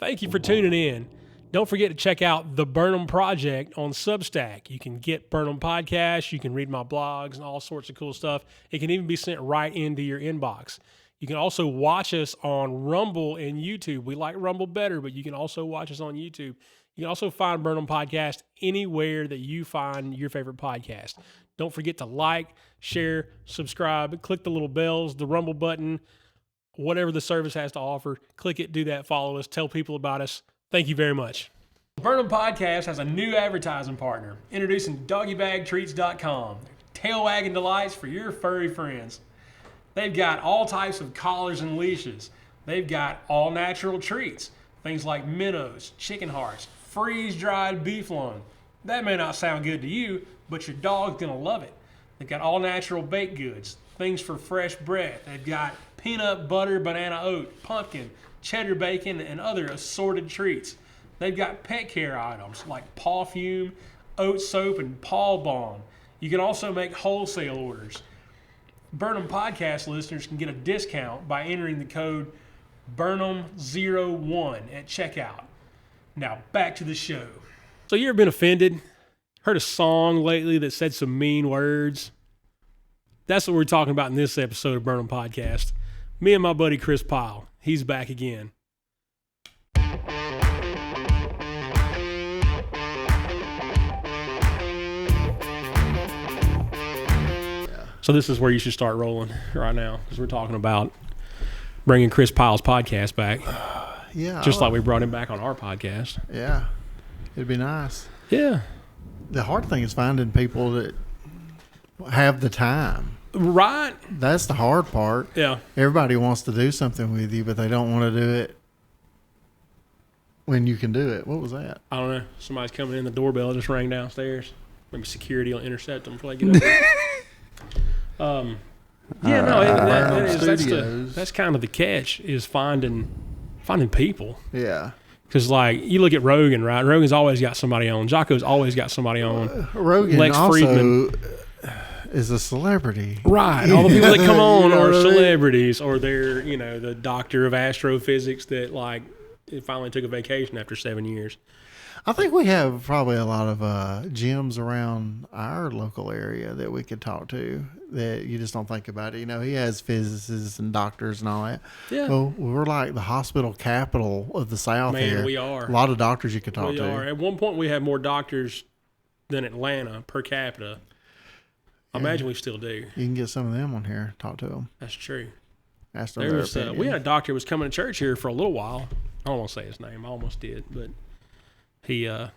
Thank you for tuning in. Don't forget to check out the Burnham Project on Substack. You can get Burnham podcasts. You can read my blogs and all sorts of cool stuff. It can even be sent right into your inbox. You can also watch us on Rumble and YouTube. We like Rumble better, but you can also watch us on YouTube. You can also find Burnham Podcast anywhere that you find your favorite podcast. Don't forget to like, share, subscribe, click the little bells, the Rumble button, whatever the service has to offer. Click it, do that, follow us, tell people about us. Thank you very much. Burnham Podcast has a new advertising partner, introducing doggybagtreats.com. Tail wagging delights for your furry friends. They've got all types of collars and leashes. They've got all natural treats, things like minnows, chicken hearts, freeze-dried beef loin. That may not sound good to you, but your dog's gonna love it. They've got all natural baked goods, things for fresh breath. They've got peanut butter, banana oat, pumpkin, cheddar bacon, and other assorted treats. They've got pet care items like paw fume, oat soap, and paw balm. You can also make wholesale orders. Burnham Podcast listeners can get a discount by entering the code Burnham01 at checkout. Now back to the show. So you ever been offended? Heard a song lately that said some mean words? That's what we're talking about in this episode of Burnham Podcast. Me and my buddy Kris Pyle. He's back again. So this is where you should start rolling right now, because we're talking about bringing Kris Pyle's podcast back. Yeah. Just like we brought him back on our podcast. Yeah. It'd be nice. Yeah. The hard thing is finding people that have the time. Right. That's the hard part. Yeah. Everybody wants to do something with you, but they don't want to do it when you can do it. What was that? I don't know. Somebody's coming in. The doorbell just rang downstairs. Maybe security will intercept them before they get up there. That's kind of the catch, is finding people. Yeah. Because, like, you look at Rogan, right? Rogan's always got somebody on. Jocko's always got somebody on. Rogan Lex also Friedman is a celebrity. Right. All the people that come on You know are what I mean? celebrities, or they're, the doctor of astrophysics that, like, finally took a vacation after 7 years. I think we have probably a lot of gyms around our local area that we could talk to that you just don't think about it. He has physicists and doctors and all that. Yeah. Well, we're like the hospital capital of the South here. Man, we are. A lot of doctors you could talk to. We are. At one point, we had more doctors than Atlanta per capita. I imagine we still do. You can get some of them on here, talk to them. That's true. Ask them their opinion. We had a doctor who was coming to church here for a little while. I don't want to say his name. I almost did, but he's a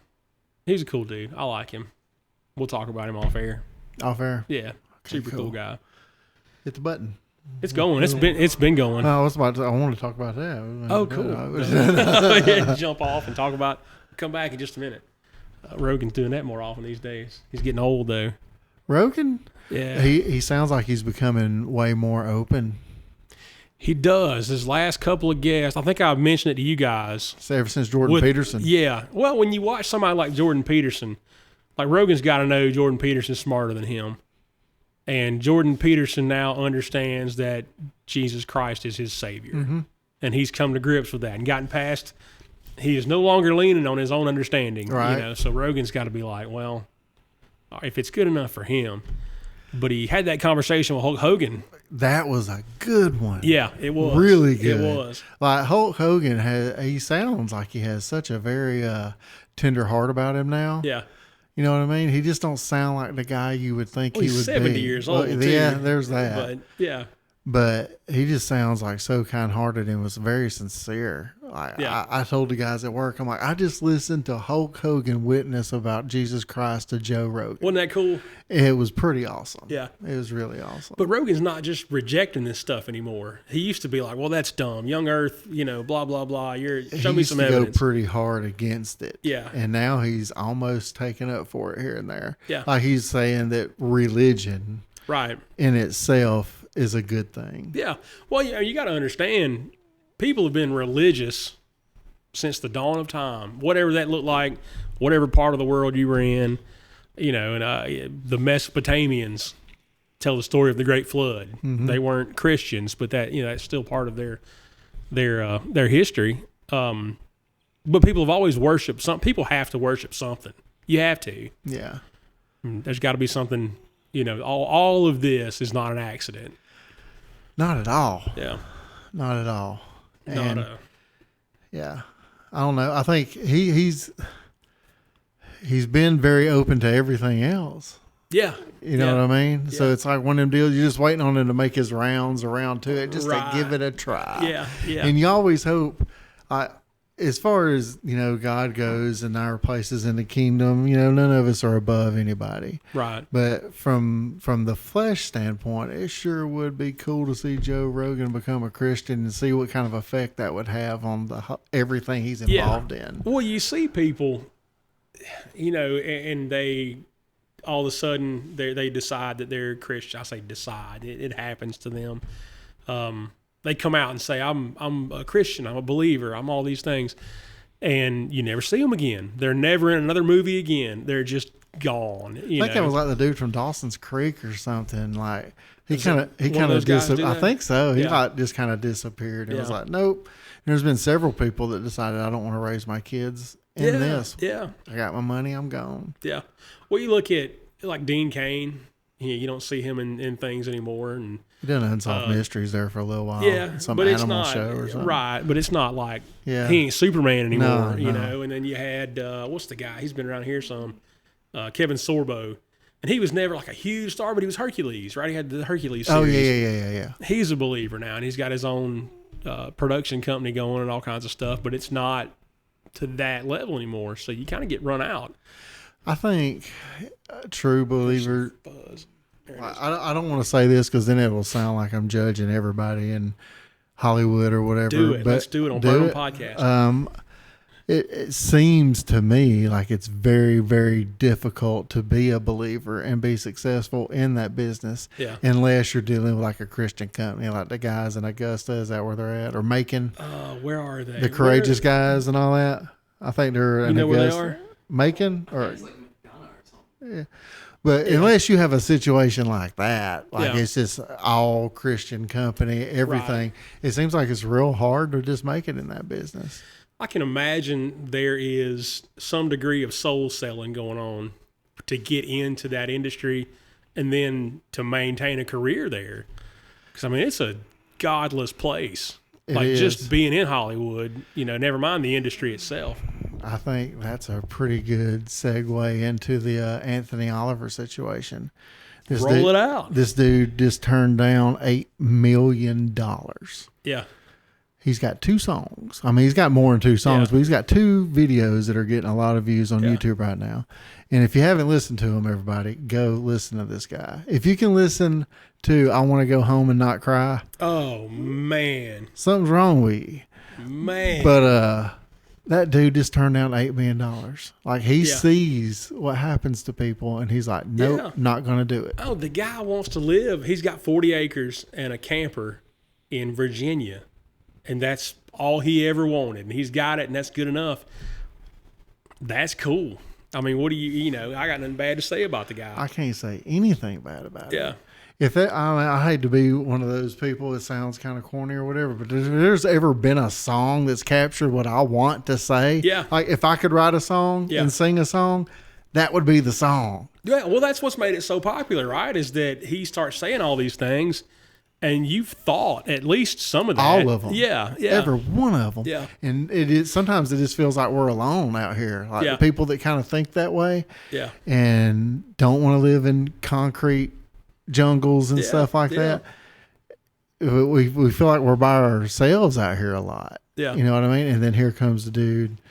cool dude. I like him. We'll talk about him off air. Off air? Yeah. Super cool guy. Hit the button. It's going. It's been going. I wanted to talk about that. Oh, cool. Yeah, jump off and talk about. Come back in just a minute. Rogan's doing that more often these days. He's getting old though. Rogan? Yeah. He sounds like he's becoming way more open. He does. His last couple of guests, I think I've mentioned it to you guys. Ever since Jordan Peterson. Yeah. Well, when you watch somebody like Jordan Peterson, like Rogan's got to know Jordan Peterson's smarter than him. And Jordan Peterson now understands that Jesus Christ is his Savior. Mm-hmm. And he's come to grips with that and gotten past, he is no longer leaning on his own understanding. Right. So Rogan's got to be like, well, if it's good enough for him. But he had that conversation with Hulk Hogan. That was a good one. Yeah, it was. Really good. It was. Like Hulk Hogan, he sounds like he has such a very tender heart about him now. Yeah. You know what I mean? He just don't sound like the guy you would think he would be. He's 70 years old, too. Yeah, there's that. But, yeah. But he just sounds like so kind-hearted and was very sincere. I told the guys at work, I'm like, I just listened to Hulk Hogan witness about Jesus Christ to Joe Rogan. Wasn't that cool? It was pretty awesome. Yeah. It was really awesome. But Rogan's not just rejecting this stuff anymore. He used to be like, well, that's dumb. Young Earth, blah, blah, blah. Show me some evidence. He used to go pretty hard against it. Yeah. And now he's almost taken up for it here and there. Yeah. Like he's saying that religion in itself is a good thing. Yeah. Well, you got to understand, people have been religious since the dawn of time, whatever that looked like, whatever part of the world you were in, and the Mesopotamians tell the story of the Great Flood. Mm-hmm. They weren't Christians, but that's still part of their history. But people have always worshipped people have to worship something. You have to. Yeah. There's got to be something, all of this is not an accident. Not at all. Yeah. Not at all. And Yeah. I don't know. I think he's been very open to everything else. Yeah. You know what I mean? Yeah. So it's like one of them deals, you're just waiting on him to make his rounds around to it, just to give it a try. Yeah. Yeah. And you always hope, as far as, God goes and our places in the kingdom, none of us are above anybody. Right. But from the flesh standpoint, it sure would be cool to see Joe Rogan become a Christian and see what kind of effect that would have on everything he's involved in. Well, you see people, and they all of a sudden they decide that they're Christian. I say decide. It happens to them. They come out and say, I'm a Christian, I'm a believer, I'm all these things. And you never see them again. They're never in another movie again. They're just gone. I think that was like the dude from Dawson's Creek or something. Like he kind of disappeared. I think so. He just kind of disappeared and was like, nope. There's been several people that decided I don't want to raise my kids in this. Yeah. I got my money, I'm gone. Yeah. Well, you look at like Dean Cain. You don't see him in things anymore, and he done Unsolved Mysteries there for a little while. Yeah, some but animal it's not, show or something. Right, but it's not like he ain't Superman anymore, No. And then you had what's the guy? He's been around here some, Kevin Sorbo, and he was never like a huge star, but he was Hercules, right? He had the Hercules series. Oh yeah. He's a believer now, and he's got his own production company going and all kinds of stuff, but it's not to that level anymore. So you kind of get run out. I think a true believer. I don't want to say this because then it will sound like I'm judging everybody in Hollywood or whatever. Do it. But let's do it on Burnham Podcast. It seems to me like it's very, very difficult to be a believer and be successful in that business unless you're dealing with like a Christian company, like the guys in Augusta. Is that where they're at? Or Macon? Where are they? The Courageous guys and all that. I think they're in where Augusta. they are? Macon? Or, yeah. But unless you have a situation like that, it's just all Christian company, everything, it seems like it's real hard to just make it in that business. I can imagine there is some degree of soul selling going on to get into that industry and then to maintain a career there. Because, it's a godless place. Just being in Hollywood, never mind the industry itself. I think that's a pretty good segue into the Anthony Oliver situation. Roll it out. This dude just turned down $8 million. Yeah. He's got 2 songs. He's got more than 2 songs, but he's got 2 videos that are getting a lot of views on YouTube right now. And if you haven't listened to him, everybody, go listen to this guy. If you can listen to I Want to Go Home and Not Cry. Oh, man. Something's wrong with you. Man. But that dude just turned down $8 million. Like he sees what happens to people and he's like, nope, not going to do it. Oh, the guy wants to live. He's got 40 acres and a camper in Virginia. And that's all he ever wanted. And he's got it, and that's good enough. That's cool. What do you I got nothing bad to say about the guy. I can't say anything bad about it. Yeah. If that, I hate to be one of those people that sounds kind of corny or whatever, but if there's ever been a song that's captured what I want to say, like if I could write a song and sing a song, that would be the song. Yeah, well, that's what's made it so popular, right? Is that he starts saying all these things, and you've thought at least some of that. All of them. Yeah. Every one of them. Yeah. And sometimes it just feels like we're alone out here. Like the people that kind of think that way. Yeah. And don't want to live in concrete jungles and stuff like that. We feel like we're by ourselves out here a lot. Yeah. You know what I mean? And then here comes the dude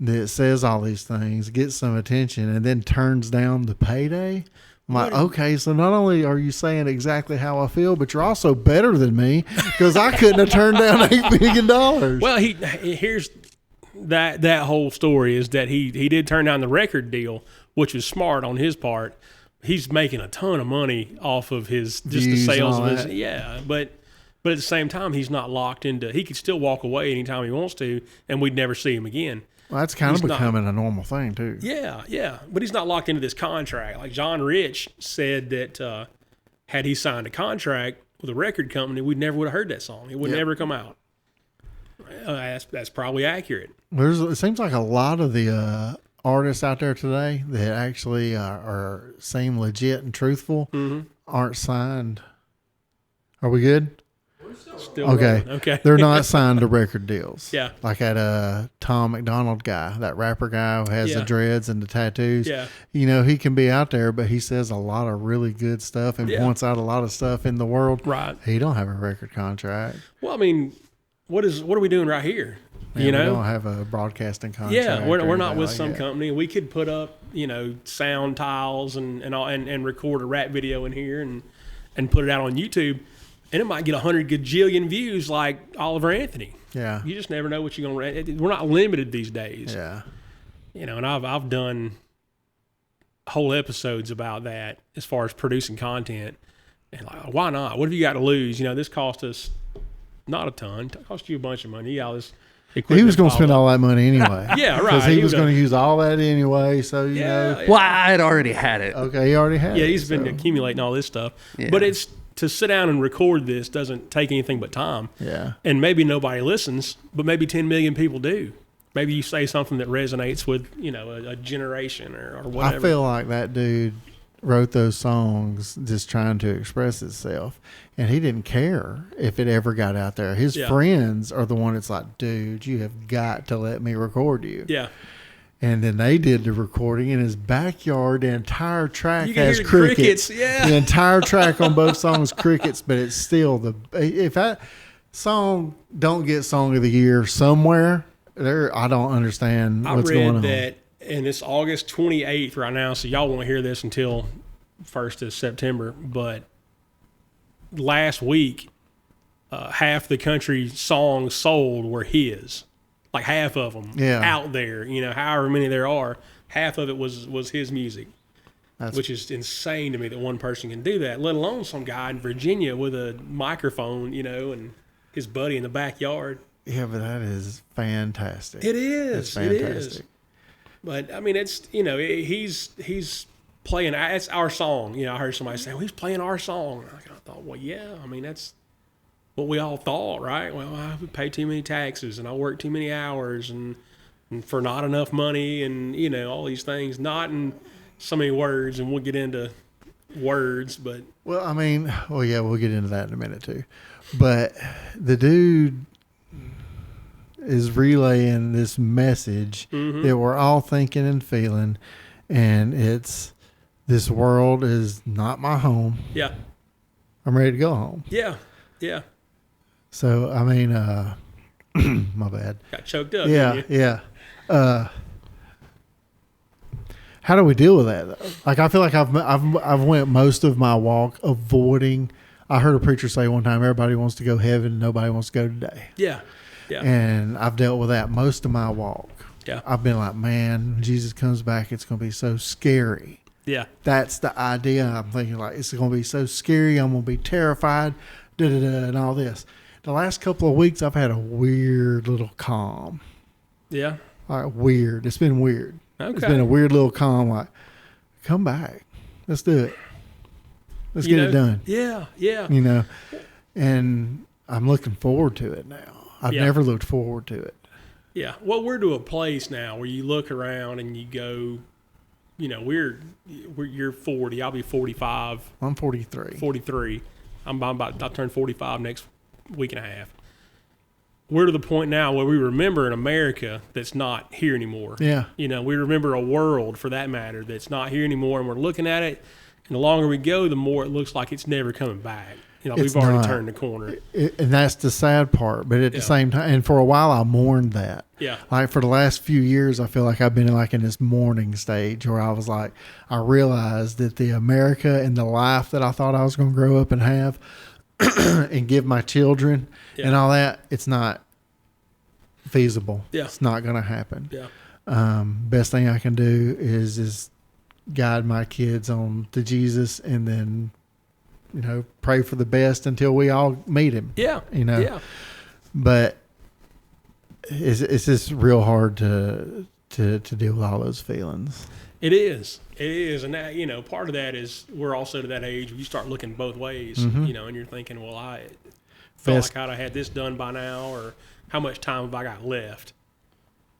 that says all these things, gets some attention, and then turns down the payday. I'm like, okay, so not only are you saying exactly how I feel, but you're also better than me because I couldn't have turned down $8 million. Well, here's that whole story is that he did turn down the record deal, which was smart on his part. He's making a ton of money off of his the sales of his but at the same time he's not locked into. He could still walk away anytime he wants to, and we'd never see him again. Well, that's kind of becoming a normal thing, too. Yeah. But he's not locked into this contract. Like John Rich said that had he signed a contract with a record company, we never would have heard that song. It would never come out. That's probably accurate. It seems like a lot of the artists out there today that actually seem legit and truthful aren't signed. Are we good? Still Okay. rolling. Okay. They're not signed to record deals. Yeah. Like that Tom McDonald guy, that rapper guy who has the dreads and the tattoos. Yeah. You know, he can be out there, but he says a lot of really good stuff and points out a lot of stuff in the world. Right. He don't have a record contract. Well, I mean, what are we doing right here? Man, you know, we don't have a broadcasting contract. Yeah, we're not with like some that. company. We could put up, sound tiles and record a rap video in here and put it out on YouTube, and it might get 100 gajillion views like Oliver Anthony. Yeah. You just never know what you're gonna. We're not limited these days. Yeah. And I've done whole episodes about that as far as producing content, and like, why not? What have you got to lose? This cost us not a ton. It cost you a bunch of money. All this. He was going to spend all that money anyway. Yeah, right. Because he was going to use all that anyway. So, you know. Well, I had already had it. Okay, he already had it. Yeah, he's been accumulating all this stuff. Yeah. But it's to sit down and record this doesn't take anything but time. Yeah. And maybe nobody listens, but maybe 10 million people do. Maybe you say something that resonates with, a generation or whatever. I feel like that dude wrote those songs just trying to express himself, and he didn't care if it ever got out there. His friends are the one that's like, dude, you have got to let me record you. Yeah. And then they did the recording in his backyard. The entire track You can has hear the crickets. Yeah. The entire track on both songs crickets, but it's still if that song don't get song of the year somewhere there, I don't understand what's going on. I read that, and it's August 28th right now, so y'all won't hear this until 1st of September. But last week, half the country songs sold were his. Like half of them out there, however many there are, half of it was his music, which is insane to me that one person can do that, let alone some guy in Virginia with a microphone, and his buddy in the backyard. Yeah, but that is fantastic. It is. It's fantastic. It is. But, I mean, it's, he's playing, it's our song. I heard somebody say, well, he's playing our song. I thought, well, yeah, I mean, that's what we all thought, right? Well, I pay too many taxes and I work too many hours and for not enough money and, all these things, not in so many words, and we'll get into words, but. Well, I mean, yeah, we'll get into that in a minute too. But the dude is relaying this message that we're all thinking and feeling, and it's, this world is not my home. Yeah. I'm ready to go home. Yeah. Yeah. So, I mean, my bad. Got choked up. Yeah, didn't you? yeah. How do we deal with that though? Like, I feel like I've went most of my walk avoiding. I heard a preacher say one time, everybody wants to go to heaven, nobody wants to go today. Yeah. Yeah. And I've dealt with that most of my walk. Yeah. I've been like, man, when Jesus comes back, it's going to be so scary. Yeah. That's the idea. I'm thinking like, it's going to be so scary. I'm going to be terrified, and all this. The last couple of weeks, I've had a weird little calm. Yeah. Like weird. It's been weird. Okay. It's been a weird little calm. Like, come back. Let's do it. Let's get it done. Yeah. Yeah. And I'm looking forward to it now. I've never looked forward to it. Yeah. Well, we're to a place now where you look around and you go, you're 40. I'll be 45. I'm 43. 43. I'll turn 45 next week and a half. We're to the point now where we remember an America that's not here anymore. Yeah. We remember a world, for that matter, that's not here anymore, and we're looking at it, and the longer we go, the more it looks like it's never coming back. We've already turned the corner. And that's the sad part. But at the same time, and for a while, I mourned that. Yeah. Like for the last few years, I feel like I've been in this mourning stage where I was like, I realized that the America and the life that I thought I was going to grow up and have and give my children and all that, it's not feasible. Yeah. It's not going to happen. Yeah. Best thing I can do is just guide my kids on to Jesus, and then pray for the best until we all meet him. Yeah. Yeah. But it's just real hard to deal with all those feelings. It is. And that, part of that is we're also to that age where you start looking both ways, and you're thinking, well, I felt like I'd have had this done by now, or how much time have I got left?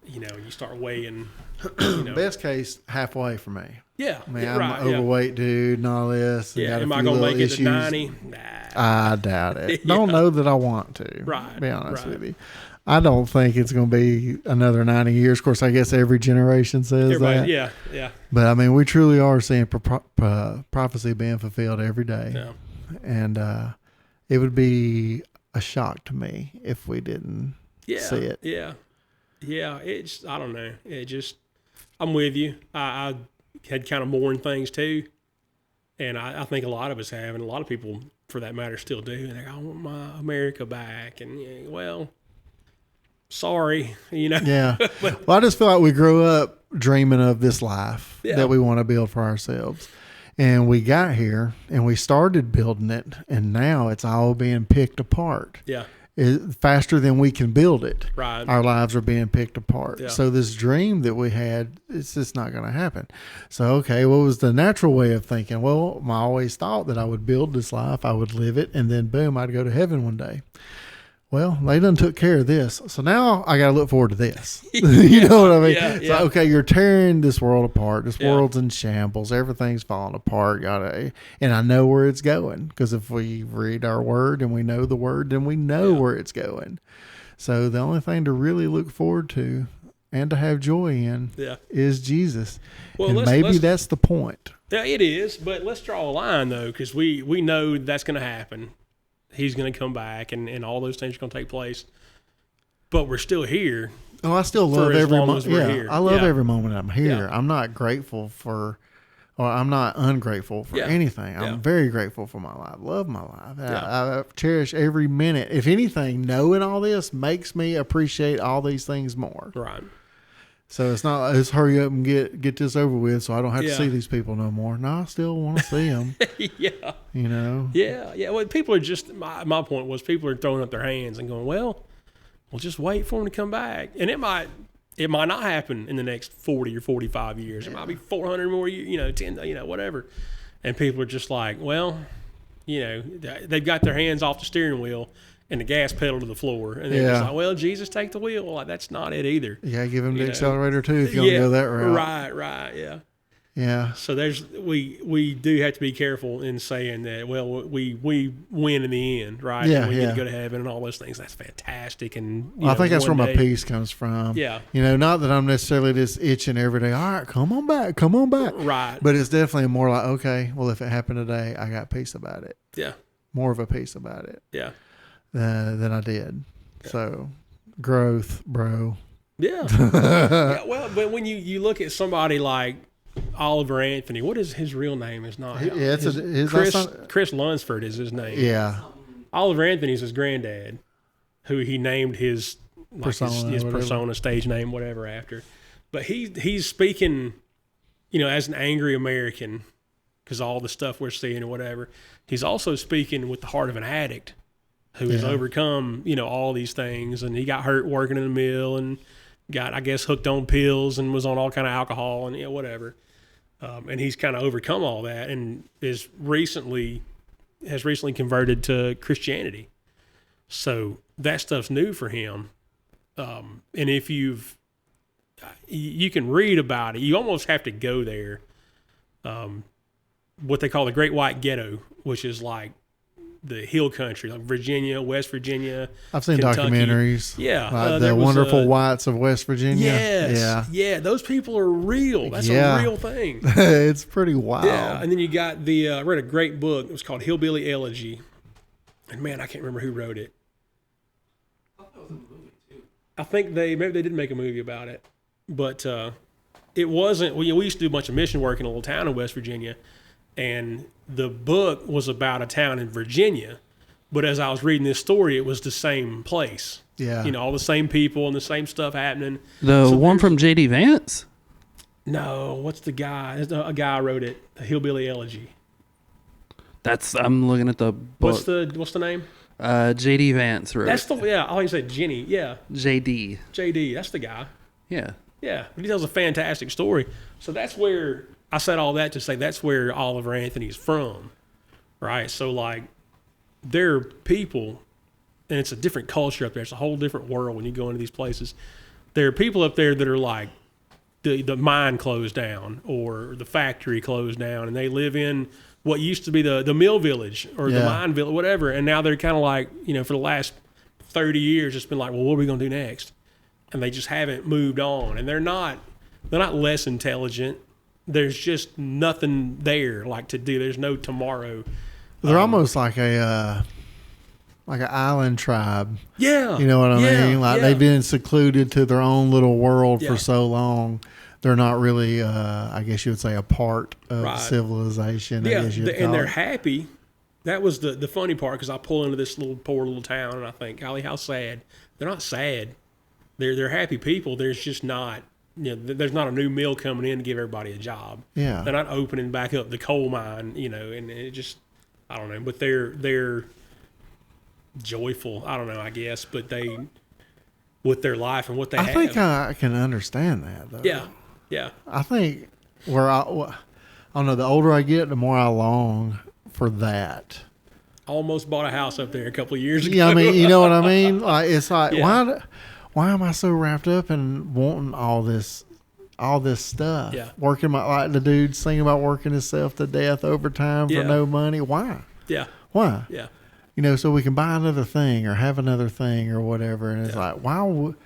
You know, you start weighing. You know. Best case, halfway for me. Yeah. I mean, yeah, I'm right, an overweight dude and all this. And Yeah. got a Am I few going to little make it to issues. 90? Nah. I doubt it. Don't know that I want to. Right. To be honest right. with you. I don't think it's going to be another 90 years. Of course, I guess every generation says that. Yeah. Yeah. But I mean, we truly are seeing prophecy being fulfilled every day. Yeah. And it would be a shock to me if we didn't see it. Yeah. Yeah. It's, I don't know. It just, I'm with you. I had kind of mourned things too. And I think a lot of us have, and a lot of people, for that matter, still do. And they're like, I want my America back. And, well, sorry, you know. Yeah. Well, I just feel like we grew up dreaming of this life Yeah. that we want to build for ourselves. And we got here and we started building it. And now it's all being picked apart. Yeah. Faster than we can build it. Right. Our lives are being picked apart. Yeah. So this dream that we had, it's just not going to happen. So, okay, what was the natural way of thinking? Well, I always thought that I would build this life, I would live it, and then boom, I'd go to heaven one day. Well, they done took care of this. So now I got to look forward to this. You know what I mean? Yeah, So, okay, you're tearing this world apart. This Yeah. world's in shambles. Everything's falling apart. And I know where it's going, because if we read our word and we know the word, then we know where it's going. So the only thing to really look forward to and to have joy in is Jesus. Well, and maybe that's the point. Yeah, it is. But let's draw a line, though, because we know that's going to happen. He's going to come back, and all those things are going to take place. But we're still here. Oh, I still love every moment. Here. I love every moment I'm here. Yeah. I'm not grateful or I'm not ungrateful for anything. I'm very grateful for my life. Love my life. I cherish every minute. If anything, knowing all this makes me appreciate all these things more. Right. So it's not, let's hurry up and get this over with so I don't have to Yeah. see these people no more. No, I still want to see them. Yeah. You know? Yeah. Yeah. Well, people are just, my point was people are throwing up their hands and going, well, we'll just wait for them to come back. And it might not happen in the next 40 or 45 years. It might be 400 more years, 10, whatever. And people are just like, well, they've got their hands off the steering wheel and the gas pedal to the floor. And they're just like, well, Jesus, take the wheel. Like, that's not it either. Yeah, give him the accelerator too if you want to go that route. Right, yeah. Yeah. So we do have to be careful in saying that, well, we win in the end, right? Yeah, and we get to go to heaven and all those things. That's fantastic. And I think that's where my day, peace comes from. Yeah. Not that I'm necessarily just itching every day. All right, come on back. Right. But it's definitely more like, okay, well, if it happened today, I got peace about it. Yeah. More of a peace about it. Yeah. Than I did. Yeah. So growth, bro. Yeah. Yeah. Well, but when you look at somebody like Oliver Anthony, what is his real name? Is not Kris Lunsford is his name. Yeah. Oliver Anthony's his granddad, who he named his persona, stage name, whatever after. But he's speaking, as an angry American, because all the stuff we're seeing or whatever. He's also speaking with the heart of an addict who has overcome, all these things, and he got hurt working in the mill and got, I guess, hooked on pills and was on all kind of alcohol and whatever. And he's kind of overcome all that and has recently converted to Christianity. So that stuff's new for him. And if you can read about it, you almost have to go there. What they call the Great White Ghetto, which is like the hill country, like Virginia, West Virginia. I've seen Kentucky. Documentaries. Yeah. The wonderful whites of West Virginia. Yes. Yeah. Yeah. Those people are real. That's a real thing. It's pretty wild. Yeah. And then you got I read a great book. It was called Hillbilly Elegy. And man, I can't remember who wrote it. I thought that was a movie too. I think maybe they did make a movie about it. But it wasn't, we used to do a bunch of mission work in a little town in West Virginia. And the book was about a town in Virginia, but as I was reading this story, it was the same place. Yeah. All the same people and the same stuff happening. The one from J.D. Vance? No, what's the guy? A guy wrote it, a Hillbilly Elegy. I'm looking at the book. What's the name? J.D. Vance wrote. That's I always say Jenny. Yeah. J.D. J.D. That's the guy. Yeah. Yeah. He tells a fantastic story. So that's where I said all that to say that's where Oliver Anthony's from, right? So like, there are people and it's a different culture up there. It's a whole different world when you go into these places. There are people up there that are like, the mine closed down or the factory closed down, and they live in what used to be the mill village or the mine village, whatever. And now they're kind of like, for the last 30 years, it's been like, well, what are we going to do next? And they just haven't moved on. And they're not less intelligent. There's just nothing there like to do. There's no tomorrow. They're almost like an island tribe. Yeah. You know what I mean? Like they've been secluded to their own little world for so long. They're not really, I guess you would say, a part of civilization. Yeah, and they're happy. That was the funny part, because I pull into this poor little town and I think, golly, how sad. They're not sad. They're happy people. There's just not, there's not a new mill coming in to give everybody a job. Yeah. They're not opening back up the coal mine, and it just, I don't know. But they're joyful, I don't know, I guess, but they, with their life and what they have. I think I can understand that, though. Yeah. Yeah. I think I don't know, the older I get, the more I long for that. Almost bought a house up there a couple of years ago. Yeah, I mean, you know what I mean? Like, it's like, why am I so wrapped up in wanting all this stuff? Yeah. Working like the dude singing about working himself to death overtime for no money. Why? Yeah. Why? Yeah. So we can buy another thing or have another thing or whatever. And it's like, wow.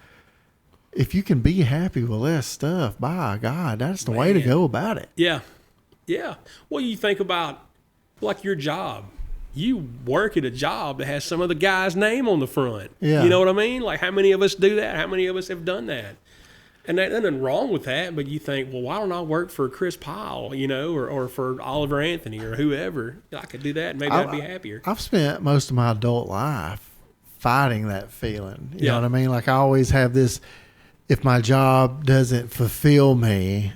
If you can be happy with less stuff, by God, that's the way to go about it. Yeah. Yeah. Well, you think about like your job. You work at a job that has some of the guy's name on the front. Yeah. You know what I mean? Like, how many of us do that? How many of us have done that? And there's nothing wrong with that, but you think, well, why don't I work for Kris Pyle, or for Oliver Anthony or whoever? I could do that and maybe I'd be happier. I've spent most of my adult life fighting that feeling. You know what I mean? Like, I always have this, if my job doesn't fulfill me,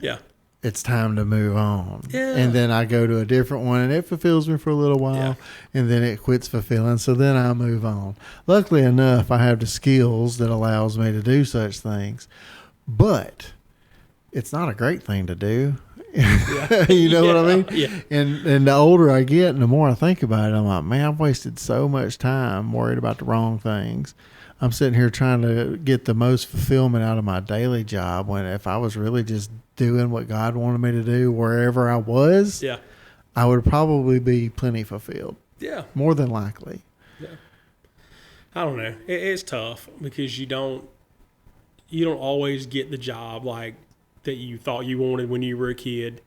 it's time to move on. Yeah. And then I go to a different one and it fulfills me for a little while and then it quits fulfilling. So then I move on. Luckily enough, I have the skills that allows me to do such things, but it's not a great thing to do. You know what I mean? Yeah. And the older I get and the more I think about it, I'm like, man, I've wasted so much time worried about the wrong things. I'm sitting here trying to get the most fulfillment out of my daily job, when if I was really just doing what God wanted me to do wherever I was, I would probably be plenty fulfilled. Yeah. More than likely. Yeah. I don't know. It's tough because you don't always get the job like that you thought you wanted when you were a kid.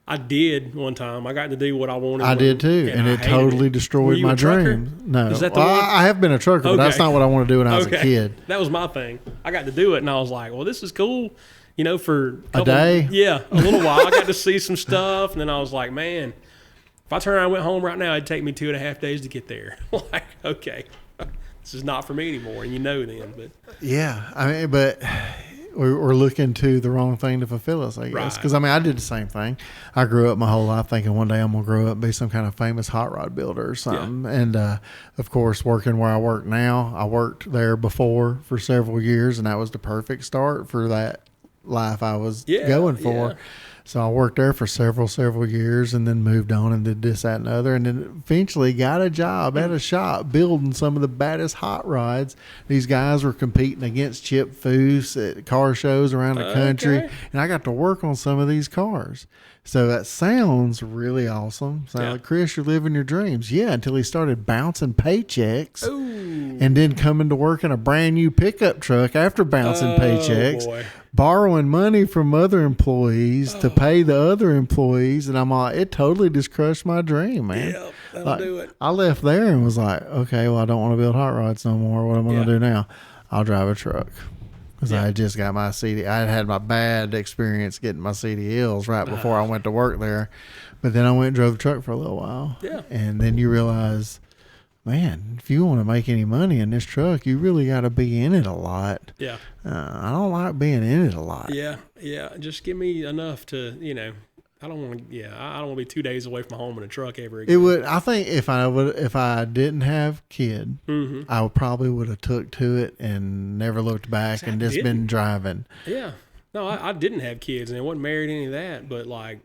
I did one time. I got to do what I wanted. I did too, and it totally destroyed my dreams. No, is that the one? I have been a trucker, but that's not what I want to do when I was a kid. That was my thing. I got to do it, and I was like, "Well, this is cool." For a day. Yeah, a little while. I got to see some stuff, and then I was like, "Man, if I turned around and went home right now, it'd take me 2.5 days to get there." Like, okay, this is not for me anymore, and then. But yeah, I mean, but we're looking to the wrong thing to fulfill us, I guess. Because, I did the same thing. I grew up my whole life thinking one day I'm going to grow up and be some kind of famous hot rod builder or something. Yeah. And, of course, working where I work now, I worked there before for several years, and that was the perfect start for that life I was going for. Yeah. So I worked there for several years and then moved on and did this, that, and the other. And then eventually got a job at a shop building some of the baddest hot rods. These guys were competing against Chip Foose at car shows around the country. Okay. And I got to work on some of these cars. So that sounds really awesome. Sounds like, Kris, you're living your dreams. Yeah, until he started bouncing paychecks. Ooh. And then coming to work in a brand new pickup truck after bouncing paychecks. Boy. Borrowing money from other employees to pay the other employees. And I'm like, it totally just crushed my dream, man. Yeah, that'll do it. I left there and was like, okay, well, I don't want to build hot rods no more. What am I going to do now? I'll drive a truck. Because I had just got my CD. I had my bad experience getting my CDLs right before I went to work there. But then I went and drove the truck for a little while. Yeah. And then you realize, man, if you want to make any money in this truck, you really got to be in it a lot. Yeah. I don't like being in it a lot. Yeah. Yeah. Just give me enough to, I don't want to. Yeah, I don't want to be 2 days away from home in a truck ever again. It would. I think if I didn't have kid, I probably would have took to it and never looked back and just been driving. Yeah. No, I didn't have kids and I wasn't married any of that, but like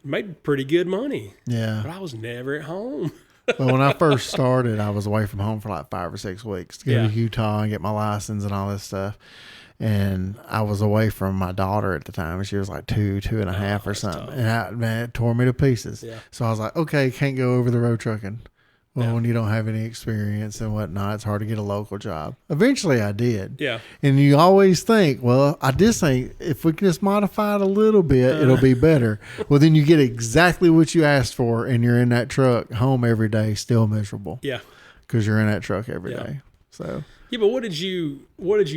made pretty good money. Yeah. But I was never at home. Well, when I first started, I was away from home for like 5 or 6 weeks to go to Utah and get my license and all this stuff. And I was away from my daughter at the time, and she was like 2.5 or something. Tough. And man, it tore me to pieces. Yeah. So I was like, okay, can't go over the road trucking. Well, when you don't have any experience and whatnot, it's hard to get a local job. Eventually I did. Yeah. And you always think, well, I just think if we can just modify it a little bit, it'll be better. Well, then you get exactly what you asked for, and you're in that truck home every day, still miserable. Yeah. Because you're in that truck every day. So. Yeah, but what did you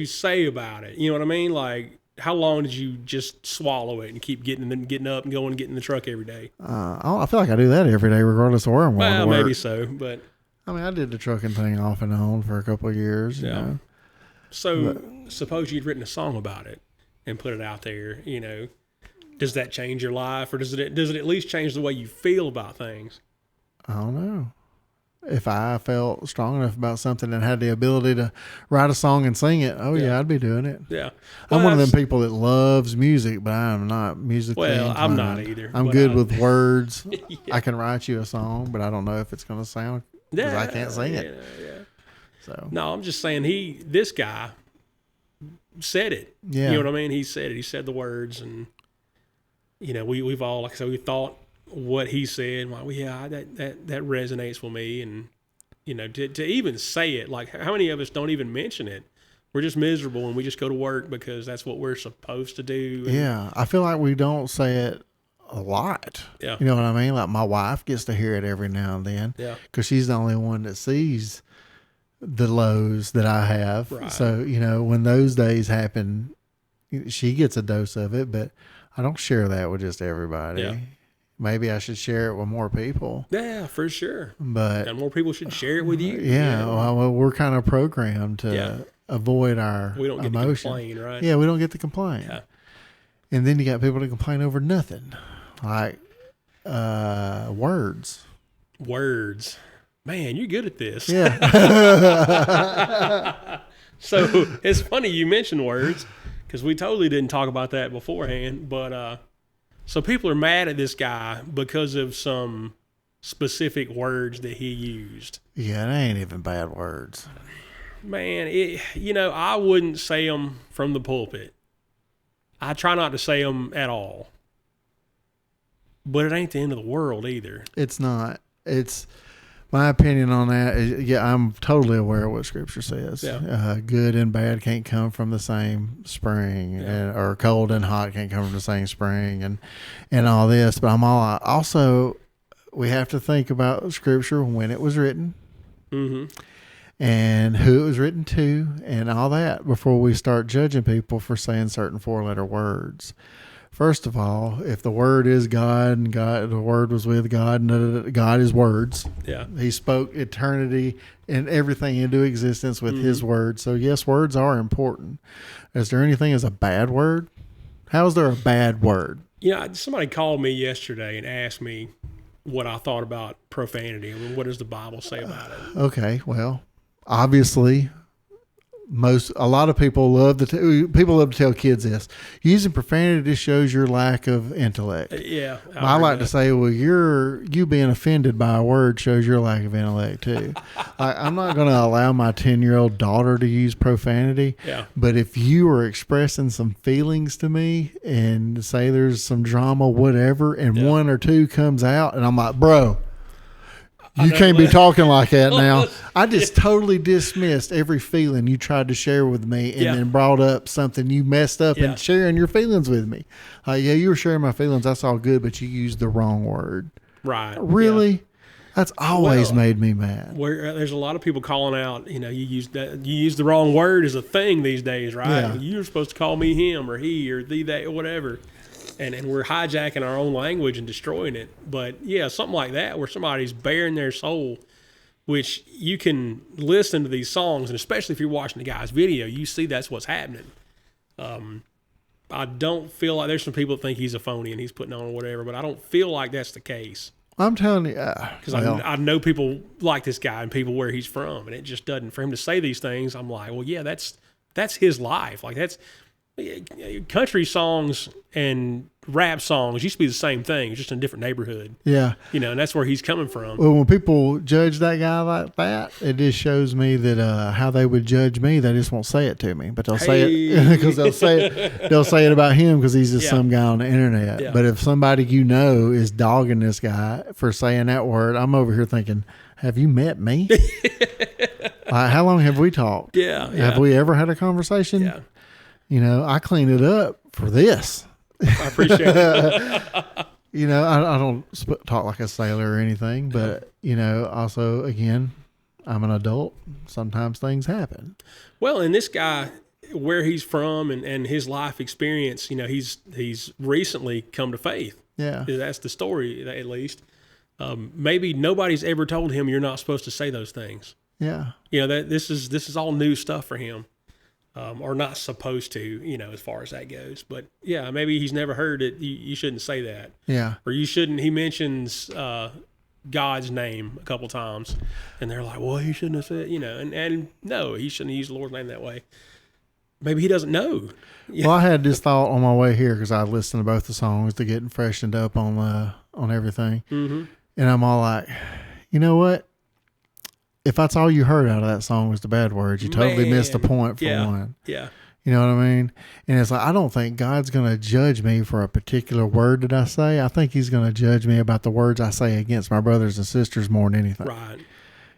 say about it? You know what I mean? Like, how long did you just swallow it and keep getting up and going and getting in the truck every day? I feel like I do that every day, regardless of where I'm going to work. Well, maybe so, but I mean, I did the trucking thing off and on for a couple of years. You know? So suppose you'd written a song about it and put it out there. You know, does that change your life, or does it at least change the way you feel about things? I don't know. If I felt strong enough about something and had the ability to write a song and sing it, I'd be doing it. Yeah. I'm one of them people that loves music, but I'm not musically inclined. I'm not either. I'm good with words. I can write you a song, but I don't know if it's going to sound because I can't sing it. Yeah. So no, I'm just saying this guy said it. Yeah. You know what I mean? He said it. He said the words, and you know, we've all, like I said, we thought what he said, like, well, yeah, that resonates with me. And you know, to even say it, like, how many of us don't even mention it? We're just miserable and we just go to work because that's what we're supposed to do. And yeah, I feel like we don't say it a lot. Yeah. You know what I mean? Like, my wife gets to hear it every now and then. Yeah. Because she's the only one that sees the lows that I have. Right. So, you know, when those days happen, she gets a dose of it, but I don't share that with just everybody. Yeah. Maybe I should share it with more people. Yeah, for sure. But And more people should share it with you. yeah, well, we're kind of programmed to avoid our We don't get emotion. to complain, right? Yeah, we don't get to complain. Yeah. And then you got people to complain over nothing, like words. Words. Man, you're good at this. Yeah. So it's funny you mentioned words, because we totally didn't talk about that beforehand. But so people are mad at this guy because of some specific words that he used. Yeah, they ain't even bad words. Man, I wouldn't say them from the pulpit. I try not to say them at all. But it ain't the end of the world either. It's not. It's my opinion on that is, I'm totally aware of what Scripture says. Yeah. Good and bad can't come from the same spring, or cold and hot can't come from the same spring, and all this. But also, we have to think about Scripture when it was written, and who it was written to, and all that before we start judging people for saying certain 4-letter words. First of all, if the Word is God, and the Word was with God, and God is words. Yeah. He spoke eternity and everything into existence with His Word. So yes, words are important. Is there anything as a bad word? How is there a bad word? Somebody called me yesterday and asked me what I thought about profanity. I mean, what does the Bible say about it? Okay, well, obviously, a lot of people love to tell kids this. Using profanity just shows your lack of intellect. Yeah. I like to say, well, you being offended by a word shows your lack of intellect too. I'm not going to allow my 10-year-old daughter to use profanity. Yeah. But if you are expressing some feelings to me and say there's some drama, whatever, and one or two comes out, and I'm like, bro, you can't be talking like that now. I just totally dismissed every feeling you tried to share with me, and then brought up something you messed up and sharing your feelings with me. You were sharing my feelings. That's all good, but you used the wrong word. Right. Really? Yeah. That's always made me mad. There's a lot of people calling out, you used the wrong word is a thing these days, right? Yeah. You're supposed to call me him or he or thee, they, or whatever. And we're hijacking our own language and destroying it. But yeah, something like that where somebody's bearing their soul, which you can listen to these songs, and especially if you're watching the guy's video, you see that's what's happening. I don't feel like there's some people that think he's a phony and he's putting on whatever, but I don't feel like that's the case. I'm telling you, because I know people like this guy and people where he's from, and it just doesn't. For him to say these things, I'm like, well, yeah, that's his life. Like, that's country songs and rap songs used to be the same thing, just in a different neighborhood. Yeah. And that's where he's coming from. Well, when people judge that guy like that, it just shows me that how they would judge me. They just won't say it to me, but they'll say it because they'll say it about him because he's just some guy on the internet. Yeah. But if somebody is dogging this guy for saying that word, I'm over here thinking, have you met me? How long have we talked? Yeah. Have we ever had a conversation? Yeah. I clean it up for this. I appreciate it. I don't talk like a sailor or anything, but, also, again, I'm an adult. Sometimes things happen. Well, and this guy, where he's from and his life experience, he's recently come to faith. Yeah. That's the story, at least. Maybe nobody's ever told him you're not supposed to say those things. Yeah. That this is all new stuff for him. Or not supposed to, as far as that goes. But yeah, maybe he's never heard it. You shouldn't say that. Yeah. Or you shouldn't. He mentions God's name a couple times, and they're like, "Well, he shouldn't have said," and no, he shouldn't use the Lord's name that way. Maybe he doesn't know. Well, I had this thought on my way here because I listened to both the songs to getting freshened up on everything, and I'm all like, you know what? If that's all you heard out of that song was the bad words, you totally missed the point for one. Yeah. You know what I mean? And it's like, I don't think God's going to judge me for a particular word that I say. I think he's going to judge me about the words I say against my brothers and sisters more than anything. Right.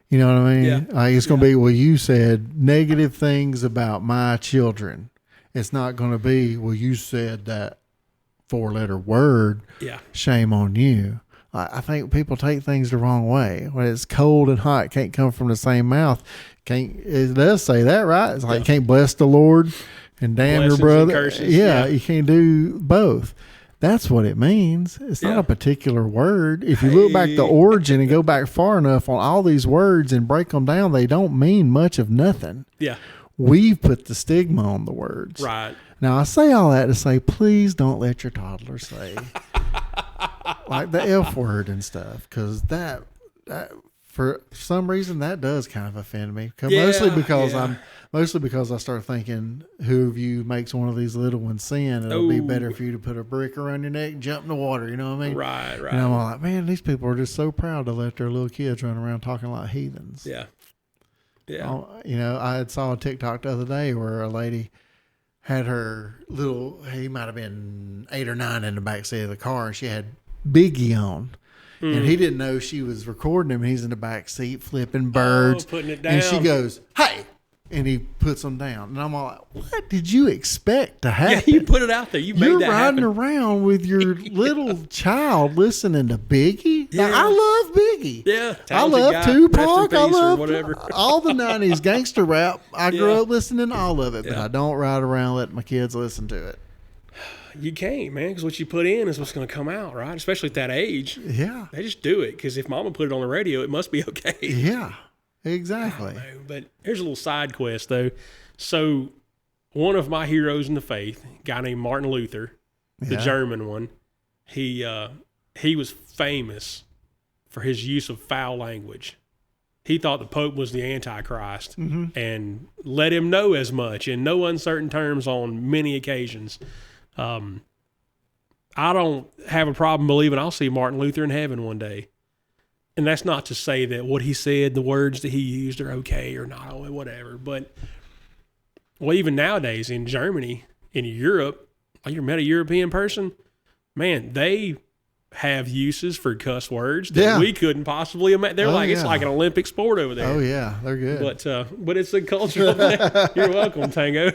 You know what I mean? Yeah. Like it's going to be, well, you said negative things about my children. It's not going to be, well, you said that 4-letter word. Yeah. Shame on you. I think people take things the wrong way. When it's cold and hot, can't come from the same mouth. It does say that, right? It's like, can't bless the Lord and damn Blessings your brother. and curses. Yeah, you can't do both. That's what it means. It's not a particular word. If you look back the origin and go back far enough on all these words and break them down, they don't mean much of nothing. Yeah. We've put the stigma on the words. Right. Now, I say all that to say, please don't let your toddler say like the F word and stuff, because that for some reason that does kind of offend me. Mostly because I start thinking, who of you makes one of these little ones sin? It'll be better for you to put a brick around your neck and jump in the water. You know what I mean? Right. And I'm all like, man, these people are just so proud to let their little kids run around talking like heathens. Yeah. Yeah. I saw a TikTok the other day where a lady had her he might have been 8 or 9 in the backseat of the car, and she had Biggie on. And he didn't know she was recording him. He's in the back seat flipping birds. Putting it down. And she goes, hey. And he puts them down. And I'm all like, what did you expect to happen? Yeah, you put it out there. You made that happen. You're riding around with your little child listening to Biggie. Yeah. Like, I love Biggie. Yeah. I love Tupac. I love whatever. all the 90s gangster rap. I grew up listening to all of it, but I don't ride around letting my kids listen to it. You can't, man, because what you put in is what's going to come out, right? Especially at that age. Yeah. They just do it because if mama put it on the radio, it must be okay. Yeah, exactly. But here's a little side quest, though. So one of my heroes in the faith, a guy named Martin Luther, the German one, he was famous for his use of foul language. He thought the Pope was the Antichrist and let him know as much in no uncertain terms on many occasions. I don't have a problem believing I'll see Martin Luther in heaven one day. And that's not to say that what he said, the words that he used are okay or not, whatever. But, well, even nowadays in Germany, in Europe, like you met a European person, man, they have uses for cuss words that we couldn't possibly imagine. They're it's like an Olympic sport over there. Oh, yeah, they're good. But it's a cultural thing. You're welcome, Tango.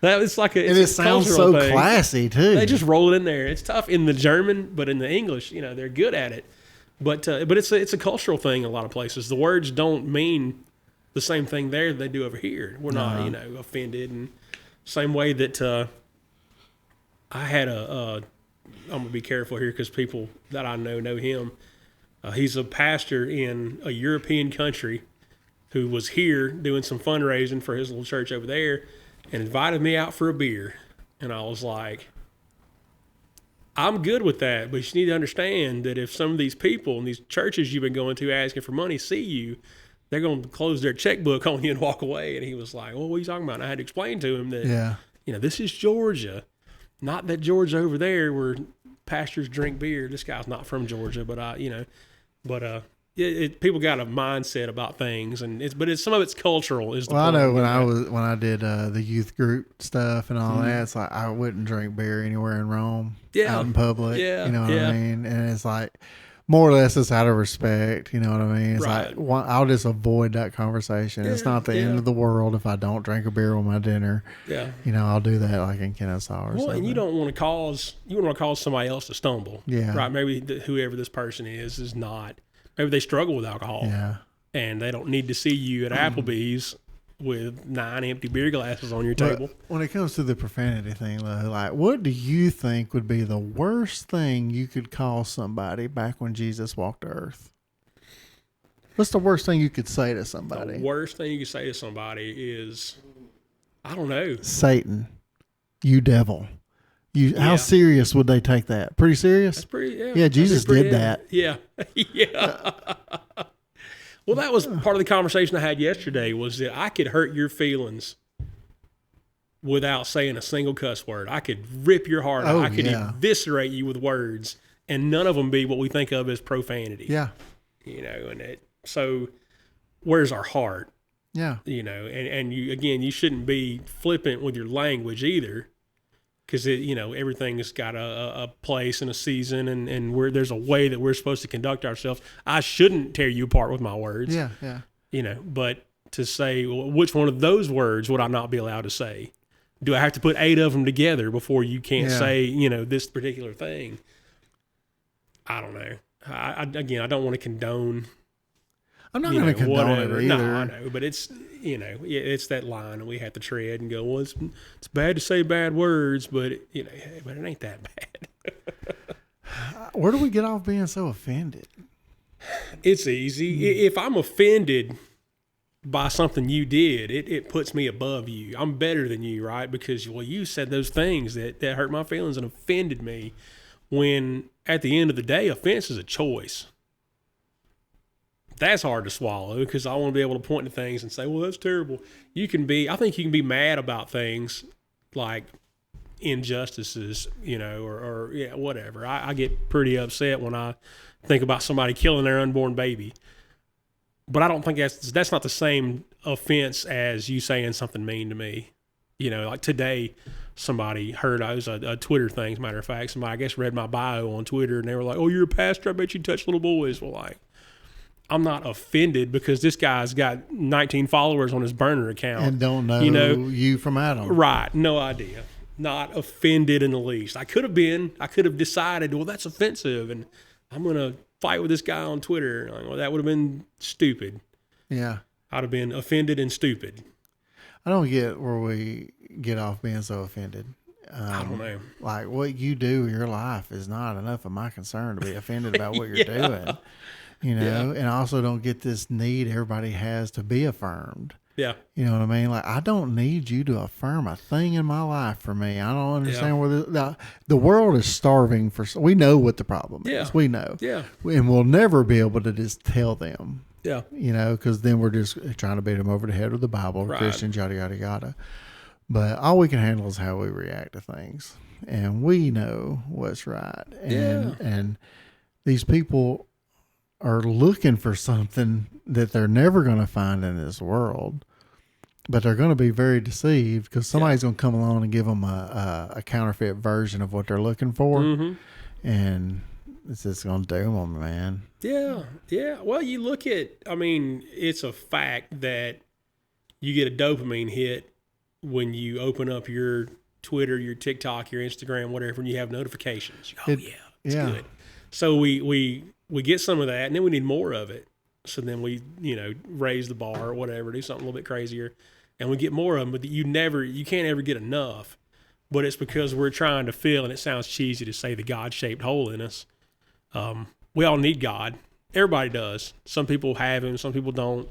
It sounds so thing. Classy too. They just roll it in there. It's tough in the German, but in the English, they're good at it. But it's a cultural thing in a lot of places. The words don't mean the same thing there that they do over here. We're not, offended. And same way that I had I'm gonna be careful here because people that I know him. He's a pastor in a European country who was here doing some fundraising for his little church over there, and invited me out for a beer. And I was like, I'm good with that, but you need to understand that if some of these people in these churches you've been going to asking for money see you, they're going to close their checkbook on you and walk away. And he was like, well, what are you talking about? And I had to explain to him that, this is Georgia. Not that Georgia over there where pastors drink beer. This guy's not from Georgia, but people got a mindset about things, and some of it's cultural. Is the well, point. I know when I did the youth group stuff and all that, it's like I wouldn't drink beer anywhere in Rome, out in public. You know what I mean? And it's like more or less it's out of respect. You know what I mean? It's like I'll just avoid that conversation. It's not the end of the world if I don't drink a beer with my dinner. Yeah, I'll do that like in Kennesaw or something. And you don't want to cause somebody else to stumble. Yeah, right. Maybe whoever this person is not. Maybe they struggle with alcohol. Yeah, and they don't need to see you at Applebee's with 9 empty beer glasses on your table. When it comes to the profanity thing, though, like, what do you think would be the worst thing you could call somebody back when Jesus walked the earth? What's the worst thing you could say to somebody? The worst thing you could say to somebody is, I don't know. Satan, you devil. How serious would they take that? Pretty serious? That's pretty, yeah. Yeah, Jesus did that. Yeah. Yeah. Well, that was part of the conversation I had yesterday, was that I could hurt your feelings without saying a single cuss word. I could rip your heart out. I could eviscerate you with words, and none of them be what we think of as profanity. Yeah. So where's our heart? Yeah. And you shouldn't be flippant with your language either. Because everything's got a place and a season, and there's a way that we're supposed to conduct ourselves. I shouldn't tear you apart with my words. Yeah, yeah. But to say, well, which one of those words would I not be allowed to say? Do I have to put 8 of them together before you can't say, this particular thing? I don't know. I don't want to condone. I'm not going to condone it either. No, I know, but it's it's that line that we have to tread and go, well, it's bad to say bad words, but but it ain't that bad. Where do we get off being so offended? It's easy. If I'm offended by something you did, it puts me above you. I'm better than you, right? Because you said those things that hurt my feelings and offended me. When at the end of the day, offense is a choice. That's hard to swallow, because I want to be able to point to things and say, well, that's terrible. I think you can be mad about things like injustices, or whatever. I get pretty upset when I think about somebody killing their unborn baby. But I don't think that's not the same offense as you saying something mean to me. Like today, somebody heard, it was a Twitter thing, as a matter of fact. Somebody, I guess, read my bio on Twitter, and they were like, oh, you're a pastor, I bet you touch little boys. Well, like, I'm not offended because this guy's got 19 followers on his burner account. And don't know you from Adam. Right. No idea. Not offended in the least. I could have been. I could have decided, well, that's offensive, and I'm going to fight with this guy on Twitter. Well, that would have been stupid. Yeah. I'd have been offended and stupid. I don't get where we get off being so offended. I don't know. Like, what you do in your life is not enough of my concern to be offended about what you're doing. And I also don't get this need everybody has to be affirmed. Yeah. You know what I mean? Like, I don't need you to affirm a thing in my life for me. I don't understand where the world is starving for. We know what the problem is. We know. Yeah. And we'll never be able to just tell them. Yeah. Because then we're just trying to beat them over the head with the Bible, right. Christians, yada, yada, yada. But all we can handle is how we react to things. And we know what's right. And these people are looking for something that they're never going to find in this world, but they're going to be very deceived because somebody's going to come along and give them a counterfeit version of what they're looking for. Mm-hmm. And it's just going to doom them, man. Yeah. Yeah. Well, you look at, it's a fact that you get a dopamine hit when you open up your Twitter, your TikTok, your Instagram, whatever, and you have notifications. It's good. So we get some of that, and then we need more of it. So then we, raise the bar or whatever, do something a little bit crazier, and we get more of them. But you can't ever get enough. But it's because we're trying to fill, and it sounds cheesy to say, the God-shaped hole in us. We all need God. Everybody does. Some people have him, some people don't.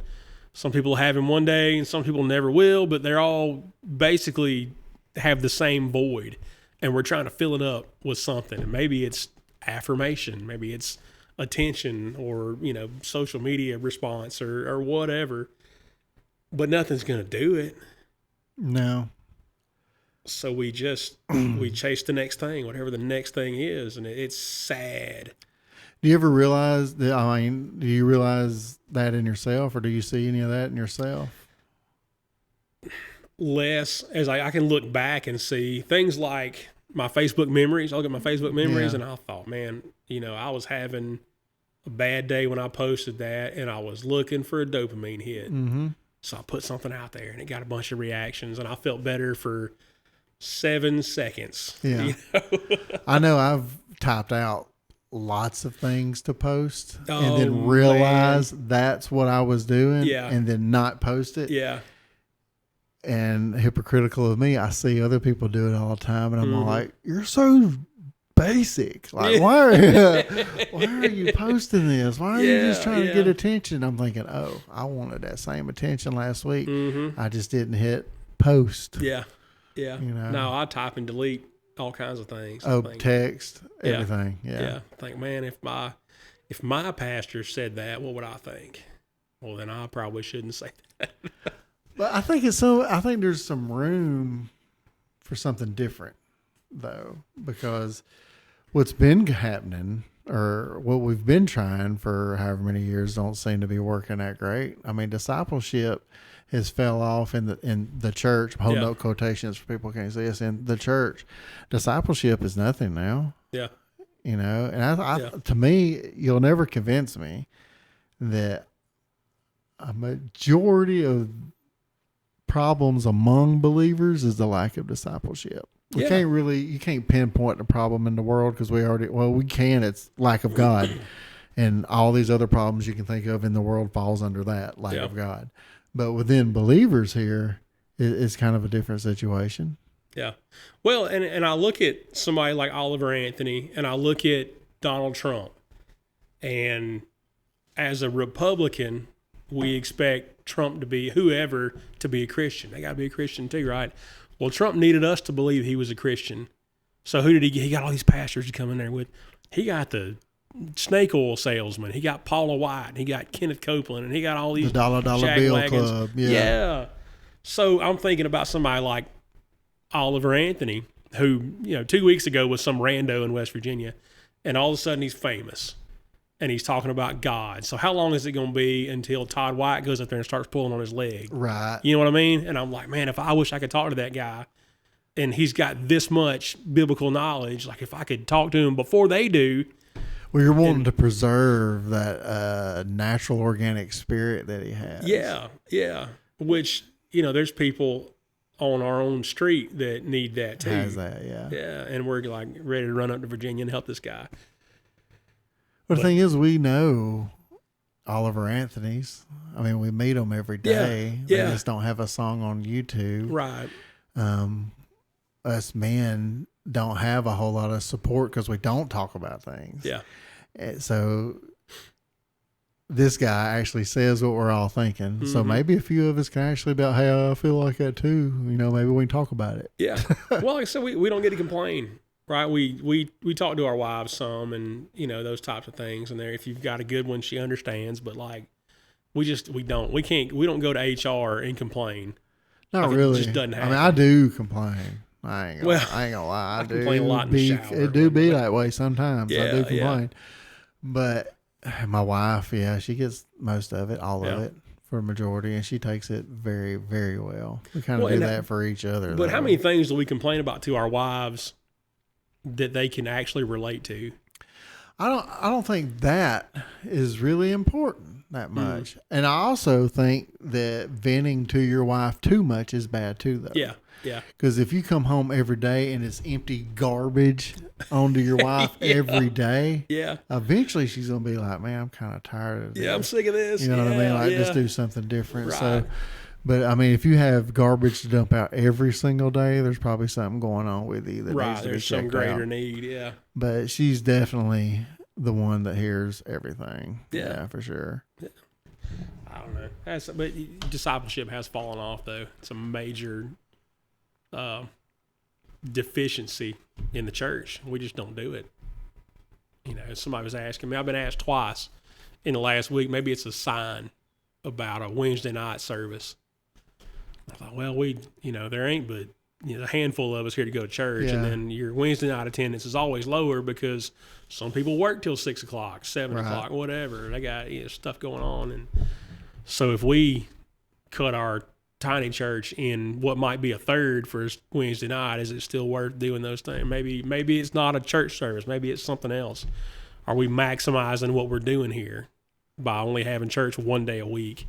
Some people have him one day, and some people never will. But they're all basically have the same void, and we're trying to fill it up with something. And maybe it's affirmation, maybe it's attention, or social media response, or whatever, but nothing's gonna do it. No, So we chase the next thing, whatever the next thing is, and it's sad. Do you ever realize that? I mean, do you realize that in yourself, or do you see any of that in yourself? Less, as I can look back and see things like my Facebook memories. I look at my Facebook memories, and I thought, man, I was having a bad day when I posted that, and I was looking for a dopamine hit. Mm-hmm. So I put something out there, and it got a bunch of reactions, and I felt better for 7 seconds. Yeah. I know I've typed out lots of things to post and then realize that's what I was doing and then not post it. Yeah. And hypocritical of me, I see other people do it all the time, and I'm like, you're so basic. Like, why are you posting this? Why are you just trying to get attention? I'm thinking, oh, I wanted that same attention last week. Mm-hmm. I just didn't hit post. Yeah. Yeah. No, I type and delete all kinds of things. Text, everything. Yeah. I think, man, if my pastor said that, what would I think? Well, then I probably shouldn't say that. But I think I think there's some room for something different, though, because what's been happening, or what we've been trying for however many years, don't seem to be working that great. I mean, discipleship has fell off in the church. I'm holding up quotations for people who can't see us. In the church, discipleship is nothing now. Yeah. And I to me, you'll never convince me that a majority of problems among believers is the lack of discipleship. You can't pinpoint the problem in the world because we can. It's lack of God, and all these other problems you can think of in the world falls under that lack of God. But within believers here, it's kind of a different situation. Yeah. Well, and I look at somebody like Oliver Anthony, and I look at Donald Trump, and as a Republican, we expect Trump to be a Christian. They got to be a Christian too, right? Well, Trump needed us to believe he was a Christian. So who did he get? He got all these pastors to come in there with. He got the snake oil salesman. He got Paula White. He got Kenneth Copeland, and he got all these the dollar bill wagons. club. Yeah. So I'm thinking about somebody like Oliver Anthony, who 2 weeks ago was some rando in West Virginia, and all of a sudden he's famous, and he's talking about God. So how long is it going to be until Todd White goes up there and starts pulling on his leg? Right. You know what I mean? And I'm like, man, I wish I could talk to that guy, and he's got this much biblical knowledge. Like if I could talk to him before they do. Well, you're wanting to preserve that natural organic spirit that he has. Yeah, yeah. Which, there's people on our own street that need that too. Has that, yeah. Yeah, and we're like ready to run up to Virginia and help this guy. But the thing is, we know Oliver Anthony's. I mean, we meet them every day. Yeah. They just don't have a song on YouTube. Right. Us men don't have a whole lot of support because we don't talk about things. Yeah. So this guy actually says what we're all thinking. Mm-hmm. So maybe a few of us can actually be like, hey, I feel like that too. Maybe we can talk about it. Yeah. Well, like I said, we don't get to complain, right? We talk to our wives some, and those types of things. And if you've got a good one, she understands. But like, we don't go to HR and complain. Not really. It just doesn't happen. I mean, I do complain. I ain't gonna lie. I do complain a lot in the shower. It do be that way sometimes. I do complain. Yeah. But my wife, she gets most of it, all of it, for a majority, and she takes it very, very well. We kind of do that for each other. But how many things do we complain about to our wives that they can actually relate to? I don't think that is really important that much. And I also think that venting to your wife too much is bad too, though. Yeah. Yeah. Because if you come home every day and it's empty garbage onto your wife every day, eventually she's going to be like, man, I'm kind of tired of this. Yeah, I'm sick of this. You know what I mean? Like, just do something different. Right. So, but I mean, if you have garbage to dump out every single day, there's probably something going on with you that needs to be checked out. There's some greater need, yeah. But she's definitely the one that hears everything. Yeah, for sure. Yeah. I don't know. But discipleship has fallen off, though. It's a major deficiency in the church. We just don't do it. Somebody was asking me, I've been asked twice in the last week, maybe it's a sign about a Wednesday night service. I thought, well, there ain't but a handful of us here to go to church, and then your Wednesday night attendance is always lower because some people work till 6 o'clock, 7 o'clock, whatever. They got stuff going on, and so if we cut our tiny church in what might be a third for Wednesday night, is it still worth doing those things? Maybe it's not a church service. Maybe it's something else. Are we maximizing what we're doing here by only having church one day a week?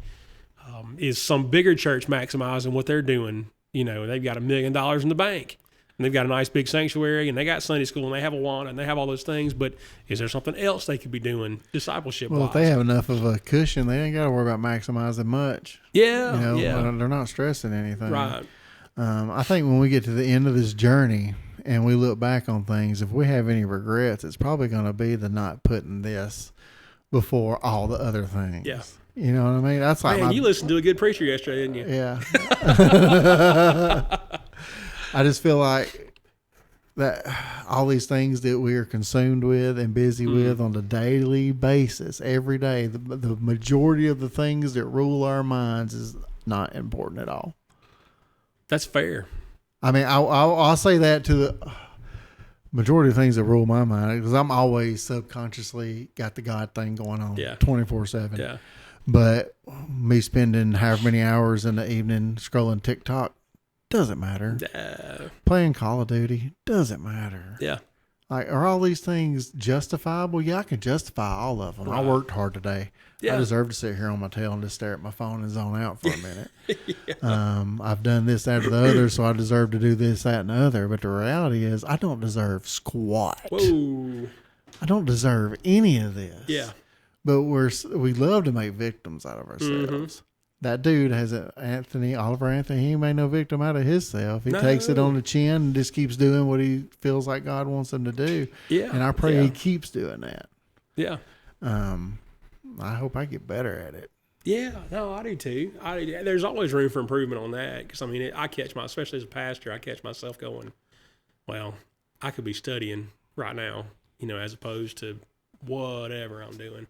Is some bigger church maximizing what they're doing? They've got $1 million in the bank, and they've got a nice big sanctuary, and they got Sunday school, and they have Awana, and they have all those things. But is there something else they could be doing discipleship-wise? Well, if they have enough of a cushion, they ain't got to worry about maximizing much. Yeah, they're not stressing anything. Right. I think when we get to the end of this journey and we look back on things, if we have any regrets, it's probably going to be the not putting this before all the other things. Yeah. You know what I mean? That's like you listened to a good preacher yesterday, didn't you? Yeah. I just feel like that all these things that we are consumed with and busy with on a daily basis, every day, the majority of the things that rule our minds is not important at all. That's fair. I mean, I'll say that to the majority of things that rule my mind, because I'm always subconsciously got the God thing going on 24/7. Yeah. But me spending however many hours in the evening scrolling TikTok doesn't matter. Playing Call of Duty doesn't matter. Yeah. Like, are all these things justifiable? Yeah, I can justify all of them. Right. I worked hard today. Yeah. I deserve to sit here on my tail and just stare at my phone and zone out for a minute. I've done this, that, or the other, so I deserve to do this, that, and the other. But the reality is, I don't deserve squat. Whoa. I don't deserve any of this. Yeah. But we love to make victims out of ourselves. Mm-hmm. That dude has Oliver Anthony, he made no victim out of himself. He takes it on the chin and just keeps doing what he feels like God wants him to do. Yeah. And I pray he keeps doing that. Yeah. I hope I get better at it. Yeah, no, I do too. There's always room for improvement on that, because I catch especially as a pastor, I catch myself going, well, I could be studying right now, as opposed to whatever I'm doing.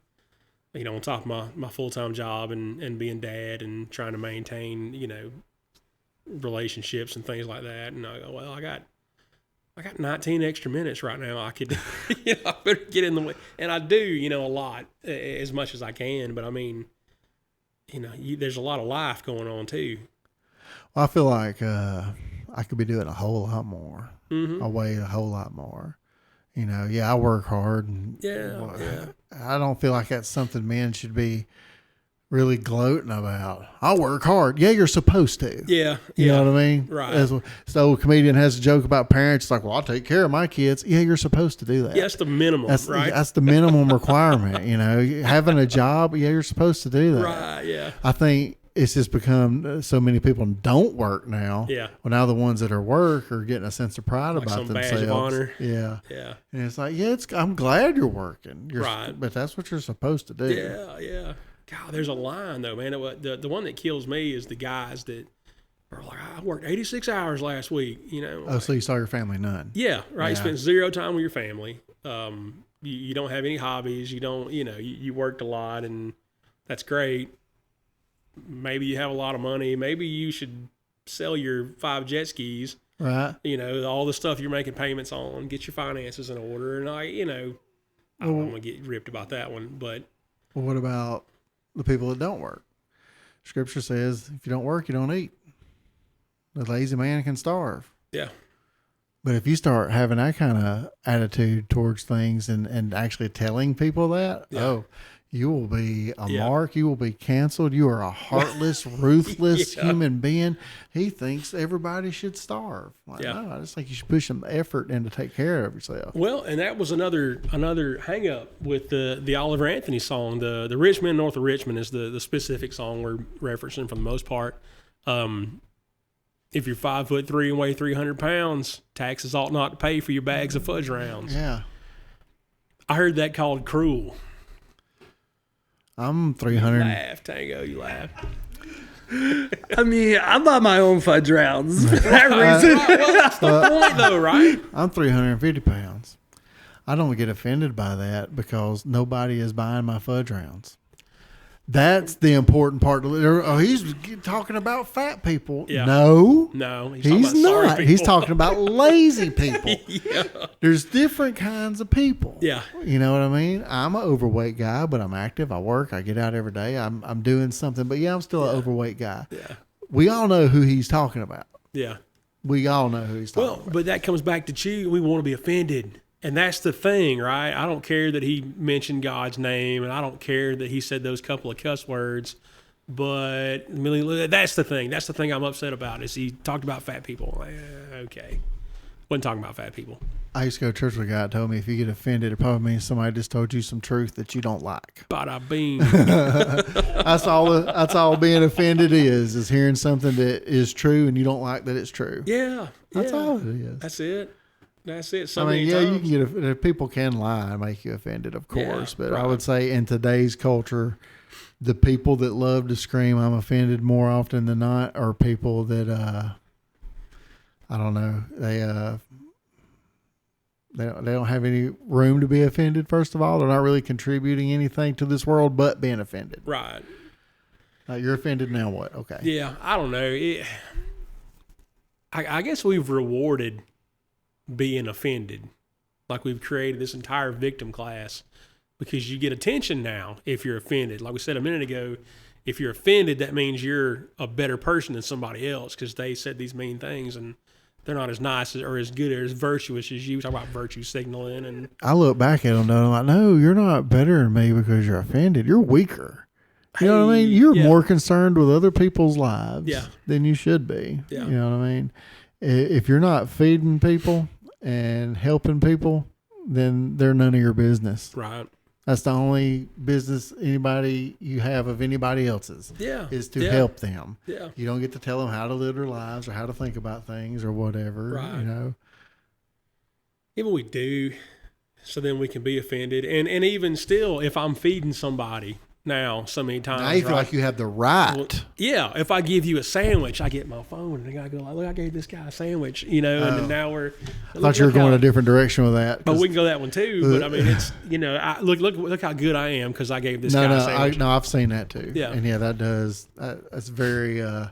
On top of my full-time job and being dad and trying to maintain, relationships and things like that. And I go, well, I got 19 extra minutes right now. I could, I better get in the way. And I do, a lot, as much as I can. But I mean, there's a lot of life going on too. Well, I feel like I could be doing a whole lot more. Mm-hmm. I weigh a whole lot more. I work hard. And I don't feel like that's something men should be really gloating about. I work hard. Yeah, you're supposed to. Yeah. You know what I mean? Right. The old comedian has a joke about parents. It's like, well, I'll take care of my kids. Yeah, you're supposed to do that. Yeah, that's the minimum, right? That's the minimum requirement. Having a job, yeah, you're supposed to do that. Right, yeah. I think it's just become so many people don't work now. Yeah. Well, now the ones that are getting a sense of pride about some themselves. Badge of honor. Yeah. Yeah. And it's like, I'm glad you're working. Right. But that's what you're supposed to do. Yeah, yeah. God, there's a line though, man. The one that kills me is the guys that are like, I worked 86 hours last week. So you saw your family none. Yeah, right. Yeah. You spent zero time with your family. You don't have any hobbies. You don't. You worked a lot, and that's great. Maybe you have a lot of money. Maybe you should sell your 5 jet skis. Right. All the stuff you're making payments on, get your finances in order. And I'm going to get ripped about that one, but. Well, what about the people that don't work? Scripture says, if you don't work, you don't eat. The lazy man can starve. Yeah. But if you start having that kind of attitude towards things and actually telling people that, you will be a mark. You will be canceled. You are a heartless, ruthless human being. He thinks everybody should starve. No, I just think you should push some effort in to take care of yourself. Well, and that was another hang up with the Oliver Anthony song. The Richmond, North of Richmond is the specific song we're referencing for the most part. If you're 5'3" and weigh 300 pounds, taxes ought not to pay for your bags of fudge rounds. Yeah. I heard that called cruel. I'm 300. You laugh, Tango. You laugh. I mean, I buy my own fudge rounds for that reason. Well, that's the point, though, right? I'm 350 pounds. I don't get offended by that because nobody is buying my fudge rounds. That's the important part. Oh, he's talking about fat people. Yeah. No, he's talking about sorry not. people. He's talking about lazy people. Yeah. There's different kinds of people. Yeah. You know what I mean? I'm an overweight guy, but I'm active. I work. I get out every day. I'm doing something. But yeah, I'm still an overweight guy. Yeah. We all know who he's talking about. Yeah. We all know who he's talking about. But that comes back to choose. We want to be offended. And that's the thing, right? I don't care that he mentioned God's name, and I don't care that he said those couple of cuss words. But that's the thing. That's the thing I'm upset about is he talked about fat people. Okay. Wasn't talking about fat people. I used to go to church with a guy that told me if you get offended, it probably means somebody just told you some truth that you don't like. Bada bing. That's all being offended is hearing something that is true and you don't like that it's true. Yeah. That's all it is. That's it. You can get people can lie and make you offended, of course. But right. I would say in today's culture, the people that love to scream "I'm offended" more often than not are people that I don't know. They don't have any room to be offended. First of all, they're not really contributing anything to this world but being offended. Right. You're offended now. What? Okay. Yeah, I don't know. I guess we've rewarded being offended. Like we've created this entire victim class because you get attention now if you're offended. Like we said a minute ago, if you're offended, that means you're a better person than somebody else because they said these mean things and they're not as nice or as good or as virtuous as you. We talk about virtue signaling. And I look back at them though, I'm like, no, you're not better than me because you're offended. You're weaker. You know what I mean? You're more concerned with other people's lives than you should be. Yeah. You know what I mean? If you're not feeding people and helping people, then they're none of your business. Right. That's the only business anybody you have of anybody else's. Yeah. Is to help them. Yeah. You don't get to tell them how to live their lives or how to think about things or whatever. Right. You know. Even we do, so then we can be offended. And even still, if I'm feeding somebody now so many times. Now you feel like you have the right. Well, yeah. If I give you a sandwich, I get my phone and I gotta go like, look, I gave this guy a sandwich, and then now we're. I thought you were going a different direction with that. But we can go that one too. But I mean, it's look how good I am because I gave this guy a sandwich. I've seen that too. Yeah. And that's very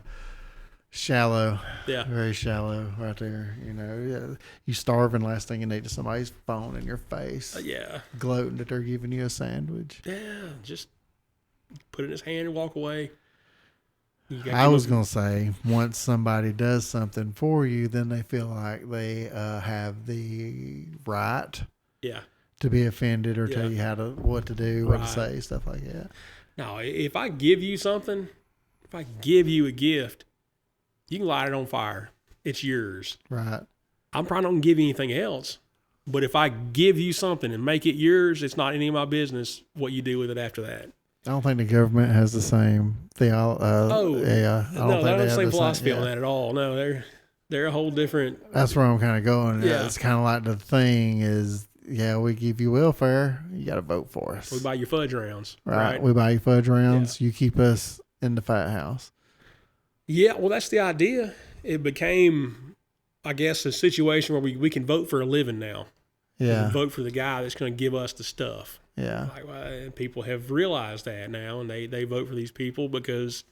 shallow. Yeah. Very shallow right there. You starving, last thing you need is somebody's phone in your face. Yeah. Gloating that they're giving you a sandwich. Yeah. Just put it in his hand and walk away. I was going to say, once somebody does something for you, then they feel like they have the right to be offended or tell you what to do, what to say, stuff like that. No, if I give you something, if I give you a gift, you can light it on fire. It's yours. Right. I'm probably not going to give you anything else. But if I give you something and make it yours, it's not any of my business what you do with it after that. I don't think the government has the same theology. I don't think they have the same philosophy on that at all. No, they're a whole different. That's where I'm kind of going. Yeah. It's kind of like the thing is, we give you welfare. You got to vote for us. We buy your fudge rounds. Right. We buy you fudge rounds. Yeah. You keep us in the fat house. Yeah. Well, that's the idea. It became, I guess, a situation where we can vote for a living now. Yeah. Vote for the guy that's going to give us the stuff. Yeah. And people have realized that now, and they vote for these people because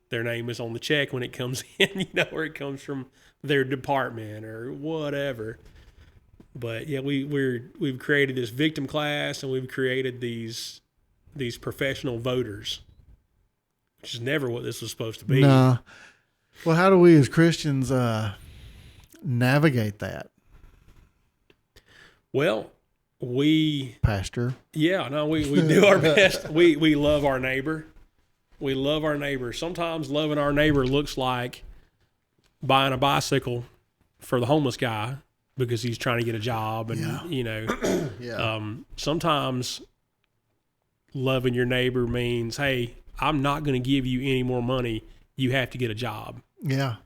their name is on the check when it comes in, or it comes from their department or whatever. But yeah, we've created this victim class, and we've created these professional voters, which is never what this was supposed to be. No. Well, how do we as Christians navigate that? Well, Pastor. Yeah, no, we do our best. We love our neighbor. We love our neighbor. Sometimes loving our neighbor looks like buying a bicycle for the homeless guy because he's trying to get a job. And, sometimes loving your neighbor means, hey, I'm not going to give you any more money. You have to get a job. Yeah.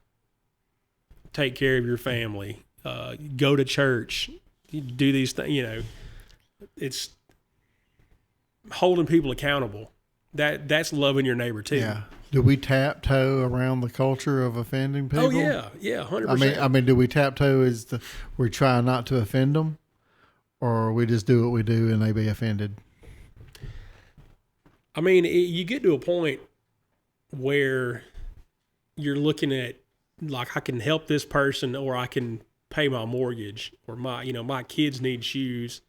Take care of your family. Go to church. Do these things, It's holding people accountable. That's loving your neighbor too. Yeah. Do we taptoe around the culture of offending people? Oh yeah, 100%. I mean, do we taptoe we try not to offend them, or we just do what we do and they be offended? I mean, you get to a point where you're looking at, like, I can help this person, or I can pay my mortgage, or my kids need shoes.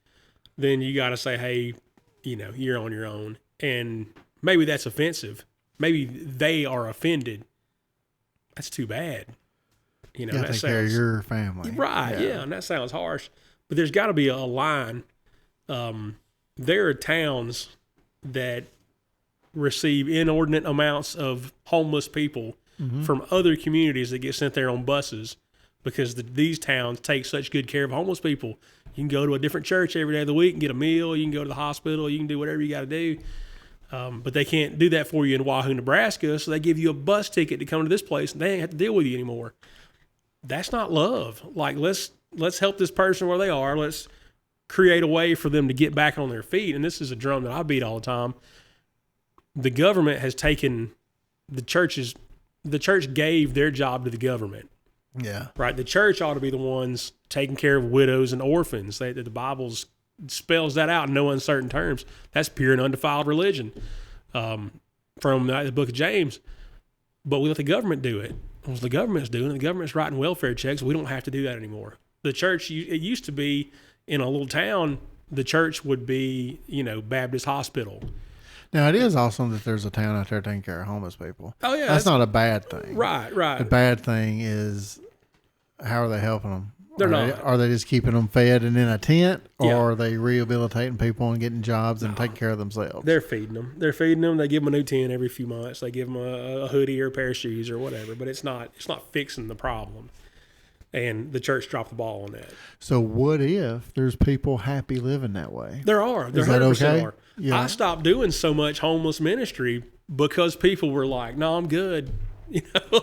Then you got to say, hey, you're on your own. And maybe that's offensive. Maybe they are offended. That's too bad. You got to take care of your family. Right, yeah, and that sounds harsh. But there's got to be a line. There are towns that receive inordinate amounts of homeless people from other communities that get sent there on buses because these towns take such good care of homeless people. You can go to a different church every day of the week and get a meal. You can go to the hospital. You can do whatever you got to do. But they can't do that for you in Wahoo, Nebraska, so they give you a bus ticket to come to this place, and they ain't have to deal with you anymore. That's not love. Like, let's help this person where they are. Let's create a way for them to get back on their feet. And this is a drum that I beat all the time. The government has taken the church gave their job to the government. Yeah. Right? The church ought to be the ones taking care of widows and orphans. The Bible spells that out in no uncertain terms. That's pure and undefiled religion from the book of James. But we let the government do it. What the government's doing, the government's writing welfare checks. We don't have to do that anymore. The church, it used to be in a little town, the church would be, Baptist hospital. Now, it is awesome that there's a town out there taking care of homeless people. Oh, yeah. That's not a bad thing. Right. The bad thing is, how are they helping them? They're not. Are they just keeping them fed and in a tent, or are they rehabilitating people and getting jobs and taking care of themselves? They're feeding them. They give them a new tent every few months. They give them a hoodie or a pair of shoes or whatever, but it's not fixing the problem. And the church dropped the ball on that. So what if there's people happy living that way? There are. There 100% okay? Are. Yeah. I stopped doing so much homeless ministry because people were like, "No, I'm good."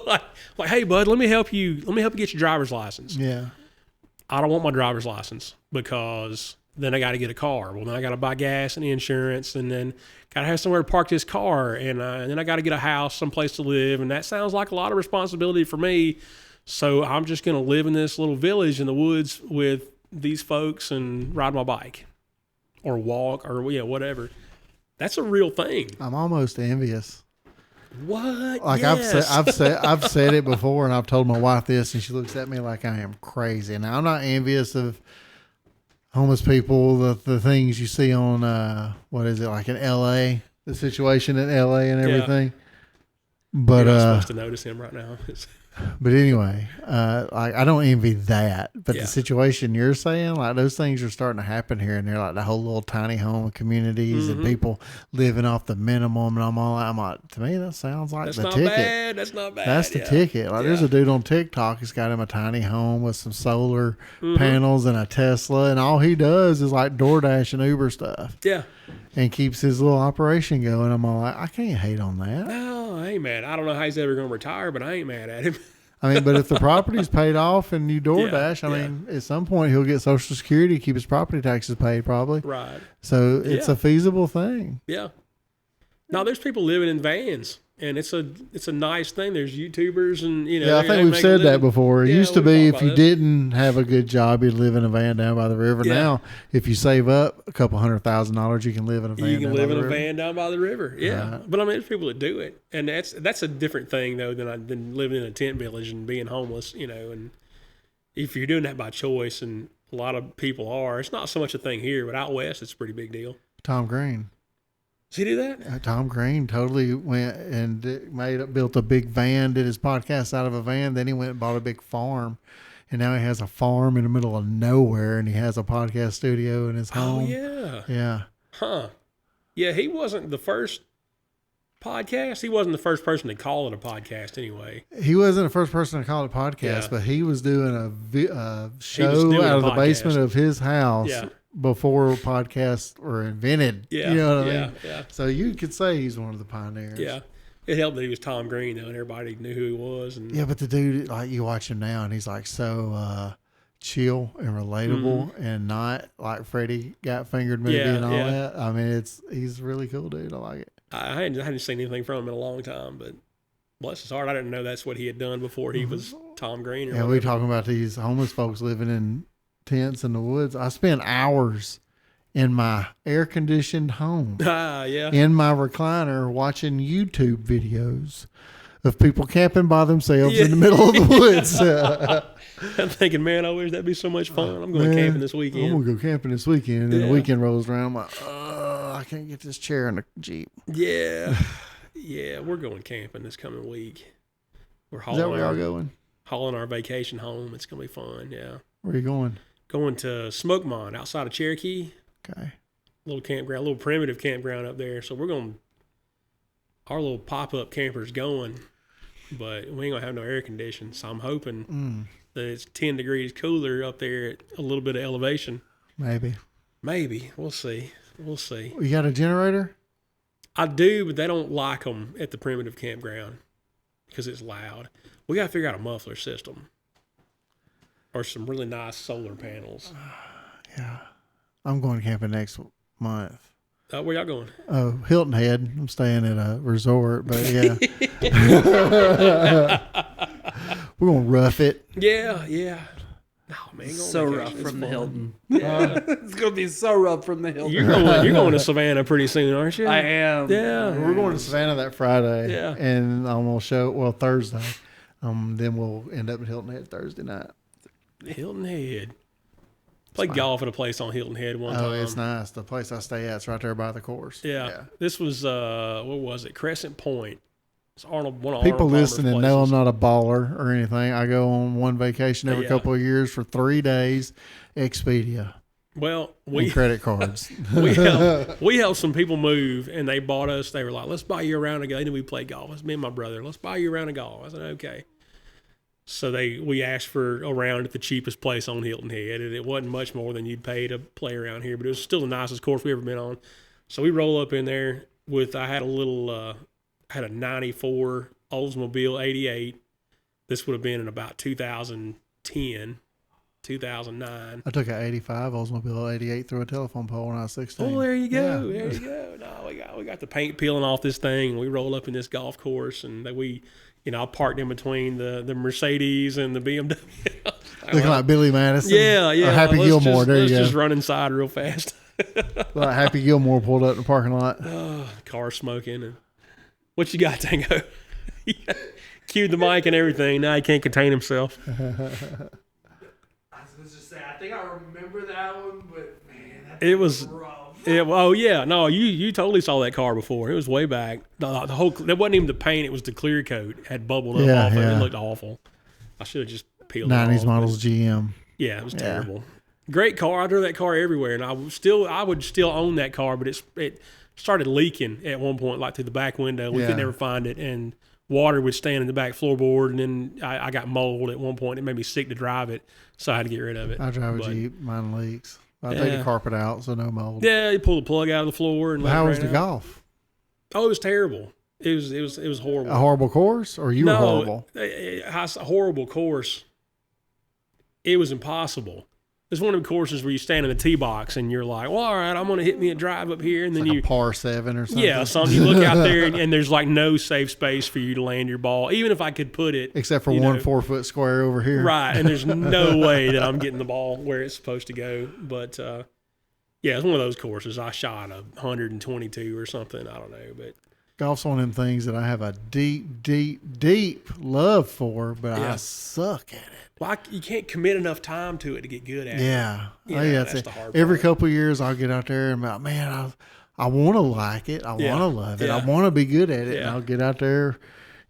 Like, "Hey, bud, let me help you. Let me help you get your driver's license." Yeah. I don't want my driver's license because then I got to get a car. Well, then I got to buy gas and insurance, and then got to have somewhere to park this car, and then I got to get a house, someplace to live, and that sounds like a lot of responsibility for me. So I'm just going to live in this little village in the woods with these folks and ride my bike or walk or whatever. That's a real thing. I'm almost envious. What? Like, yes. I've said it before, and I've told my wife this, and she looks at me like I am crazy. Now, I'm not envious of homeless people, the things you see on what is it, like in L.A., the situation in L.A. and everything. Yeah. But you're not supposed to notice him right now. But anyway, like, I don't envy that. But the situation you're saying, like, those things are starting to happen here and there, like the whole little tiny home communities and people living off the minimum. And I'm like, to me, that sounds like the ticket. Bad. That's not bad. That's the ticket. Like, there's a dude on TikTok who's got him a tiny home with some solar panels and a Tesla, and all he does is like DoorDash and Uber stuff. Yeah. And keeps his little operation going. I'm all like, I can't hate on that. No, I ain't mad. I don't know how he's ever going to retire, but I ain't mad at him. I mean, but if the property's paid off and you DoorDash, I mean, at some point he'll get Social Security to keep his property taxes paid, probably. Right. So it's a feasible thing. Yeah. No, there's people living in vans, and it's a nice thing. There's YouTubers and I think we've said that before. It used to be if you didn't have a good job, you'd live in a van down by the river. Yeah. Now, if you save up a couple $100,000, you can live in a van. You can live in a van down by the river. Yeah, but I mean, there's people that do it, and that's a different thing though than living in a tent village and being homeless. And if you're doing that by choice, and a lot of people are, it's not so much a thing here, but out west, it's a pretty big deal. Tom Green. Does he do that? Tom Green totally went and built a big van, did his podcast out of a van. Then he went and bought a big farm. And now he has a farm in the middle of nowhere, and he has a podcast studio in his home. Oh, yeah. Yeah. Huh. Yeah, he wasn't the first podcast. He wasn't the first person to call it a podcast anyway. He wasn't the first person to call it a podcast, but he was doing a show out of the basement of his house. Yeah. Before podcasts were invented. Yeah. You know what I mean? Yeah. So you could say he's one of the pioneers. Yeah. It helped that he was Tom Green, though, and everybody knew who he was. And yeah, but the dude, like, you watch him now, and he's like so chill and relatable and not like Freddie Got Fingered movie and all that. I mean, he's a really cool dude. I like it. I hadn't seen anything from him in a long time, but bless his heart, I didn't know that's what he had done before he was Tom Green. Yeah, we talking about these homeless folks living in tents in the woods. I spend hours in my air-conditioned home, Yeah. in my recliner, watching YouTube videos of people camping by themselves in the middle of the woods. I'm thinking, man, I wish that'd be so much fun. I'm going camping this weekend. I'm gonna go camping this weekend, and the weekend rolls around. I'm like, I can't get this chair in the Jeep. Yeah. Yeah, we're going camping this coming week. We're Is that where y'all going? hauling our vacation home. It's going to be fun, yeah. Where are you going? Going to Smokemont outside of Cherokee. Okay. Little campground, little primitive campground up there. So we're going, our little pop-up camper's going, but we ain't going to have no air conditioning. So I'm hoping that it's 10 degrees cooler up there at a little bit of elevation. Maybe. We'll see. You got a generator? I do, but they don't like them at the primitive campground because it's loud. We got to figure out a muffler system or some really nice solar panels. Yeah. I'm going camping next month. Where y'all going? Oh, Hilton Head. I'm staying at a resort, but yeah. We're going to rough it. Yeah. Oh, man. So rough from the Hilton. Yeah. It's going to be so rough from the Hilton. You're going to Savannah pretty soon, aren't you? I am. Yeah. We're going to Savannah that Friday. Yeah. And I'm going to Thursday. Then we'll end up at Hilton Head Thursday night. Hilton Head. Played golf at a place on Hilton Head one time. Oh, it's nice. The place I stay at's right there by the course. Yeah. This was, what was it? Crescent Point. It's one of People Arnold Palmer's listening know I'm places. not a baller or anything. I go on one vacation every couple of years for 3 days. Expedia Well, and credit cards. we helped some people move, and they bought us. They were like, "Let's buy you a round of golf." And we played golf. It's me and my brother. Let's buy you a round of golf. I said, "Okay." So we asked for a round at the cheapest place on Hilton Head, and it wasn't much more than you'd pay to play around here, but it was still the nicest course we ever been on. So we roll up in there with I had a 94 Oldsmobile 88. This would have been in about 2010. 2009. I took an 85 Oldsmobile 88 through a telephone pole when I was 16. Oh, there you go. Yeah. There you go. No, we got the paint peeling off this thing. And we roll up in this golf course, and I parked in between the Mercedes and the BMW. Looking like Billy Madison. Yeah. Or Happy Gilmore. There you Let's go. just run inside real fast. Like Happy Gilmore pulled up in the parking lot. Car smoking. And what you got, Tango? Cued the mic and everything. Now he can't contain himself. I was going to just say, I think I remember that one, but man, It was rough. oh yeah, no, you totally saw that car before. It was way back. The whole that wasn't even the paint; it was the clear coat. It had bubbled up off it. It looked awful. I should have just peeled it 90s off, models GM. Yeah, it was terrible. Great car. I drove that car everywhere, and I would still own that car, but it started leaking at one point, like through the back window. We could never find it, and water would stand in the back floorboard, and then I got mold at one point. It made me sick to drive it, so I had to get rid of it. I drive a Jeep. Mine leaks. I take the carpet out, so no mold. Yeah, you pull the plug out of the floor. And How let it was drain the out. golf? Oh, it was terrible. It was horrible. A horrible course, or you were horrible? A horrible course. It was impossible. It's one of the courses where you stand in the tee box and you're like, well, all right, I'm going to hit me a drive up here. And then Like you a par 7 or something? Yeah, you look out there and there's like no safe space for you to land your ball. Even if I could put it. Except for 4-foot square over here. Right, and there's no way that I'm getting the ball where it's supposed to go. But, yeah, it's one of those courses. I shot 122 or something. I don't know. But Golf's one of them things that I have a deep, deep, deep love for, but I suck at it. Well, you can't commit enough time to it to get good at it. Yeah. That's the hard part. Every couple of years, I'll get out there and be like, man, I want to like it. I want to love it. Yeah. I want to be good at it. Yeah. And I'll get out there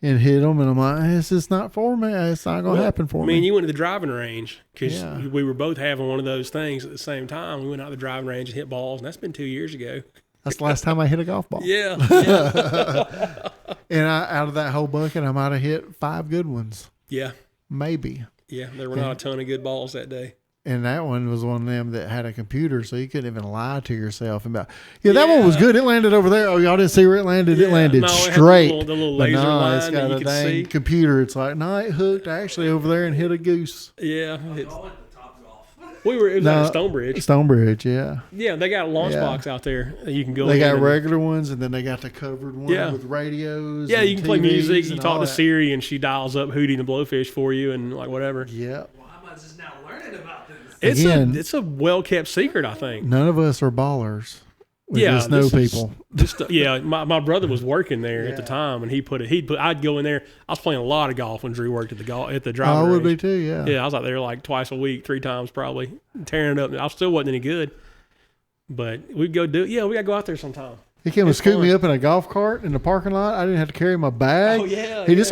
and hit them, and I'm like, this is not for me. It's not going to happen for me. I mean, you went to the driving range because Yeah. we were both having one of those things at the same time. We went out to the driving range and hit balls, and that's been 2 years ago. That's the last time I hit a golf ball. Yeah. And out of that whole bucket, I might have hit 5 good ones. Yeah. Maybe. Yeah. There were not a ton of good balls that day. And that one was one of them that had a computer, so you couldn't even lie to yourself about, that one was good. It landed over there. Oh, y'all didn't see where it landed? It landed No, it had straight. the little But laser no, line it's that got you a could dang see. computer. It's like, no, it hooked actually over there and hit a goose. Yeah. I went to Top Golf. It was at Stonebridge. Stonebridge, yeah. Yeah, they got a launch box out there that you can go They in got and- regular ones, and then they got the covered one with radios. Yeah, and you can play TVs music. You and talk all to that. Siri, and she dials up Hootie and the Blowfish for you and like whatever. Yeah. Well, I'm just now learning about this. It's a well kept secret, I think. none of us are ballers. We just know people. My brother was working there at the time, and I'd go in there. I was playing a lot of golf when Drew worked at the driving I would range. be too, yeah. Yeah, I was out there like twice a week, 3 times probably, tearing it up. I still wasn't any good, but we'd go do it. Yeah, we got to go out there sometime. He came and scooped fun. me up in a golf cart in the parking lot. I didn't have to carry my bag. Oh, yeah. He just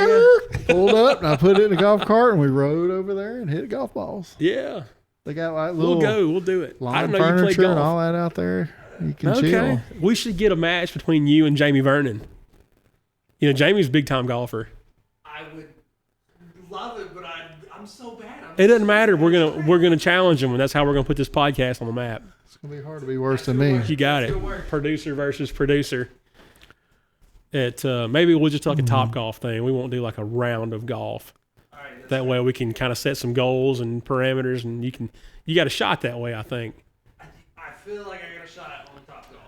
pulled up, and I put it in the golf cart, and we rode over there and hit golf balls. Yeah. They got like little We'll do it. I lawn don't know you play furniture and golf. all that out there. You can Okay. chill. We should get a match between you and Jamie Vernon. You know, Jamie's a big time golfer. I would love it, but I'm so bad. It doesn't matter. We're gonna challenge him, and that's how we're gonna put this podcast on the map. It's going to be hard to be worse than me. You got it. Producer versus producer. Maybe we'll just do like a top golf thing. We won't do like a round of golf. All right, That way we can kind of set some goals and parameters, and you got a shot that way. I think I feel like I got a shot at on top golf.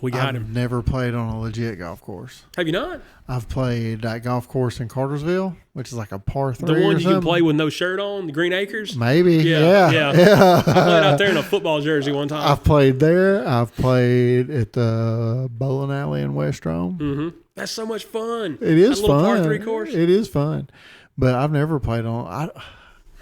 we got I've him. never played on a legit golf course. Have you not? I've played that golf course in Cartersville, which is like a par 3 The one or you can something. play with no shirt on, the Green Acres. Maybe, Yeah, yeah. I played out there in a football jersey one time. I've played there. I've played at the bowling alley in West Rome. Mm-hmm. That's so much fun. It is that little fun. Par 3 course. It is fun, but I've never played on.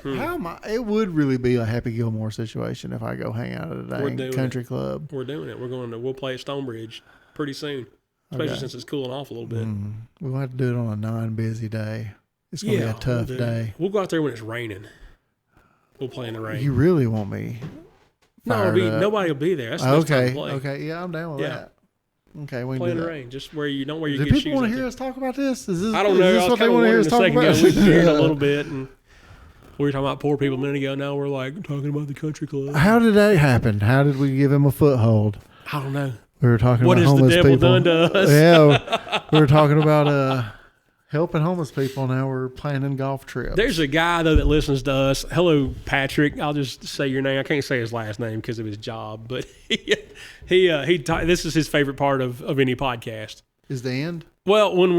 How am I? It would really be a Happy Gilmore situation if I go hang out at a We're dang doing country club. We're doing it. We'll play at Stonebridge pretty soon, especially Okay. since it's cooling off a little bit. We'll have to do it on a non-busy day. It's gonna be a tough we'll day. We'll go out there when it's raining. We'll play in the rain. You really want me? fired up. Nobody will be there. That's the best time to play. Okay, yeah, I'm down with Yeah. that. Okay, we can Play in do the that. rain. Just where you don't wear your Do good people shoes. want to out hear there. us talk about this? Is this I don't is know. this I was what they kind of want to hear wondering us a talk second about? ago. We shared a little bit, and we were talking about poor people a minute ago. Now we're like talking about the country club. How did that happen? How did we give him a foothold? I don't know. We were talking What about has the homeless devil people. done to us? Yeah, we were talking about helping homeless people. Now we're planning golf trips. There's a guy though that listens to us. Hello, Patrick. I'll just say your name. I can't say his last name because of his job, but this is his favorite part of any podcast. Is the end? Well, when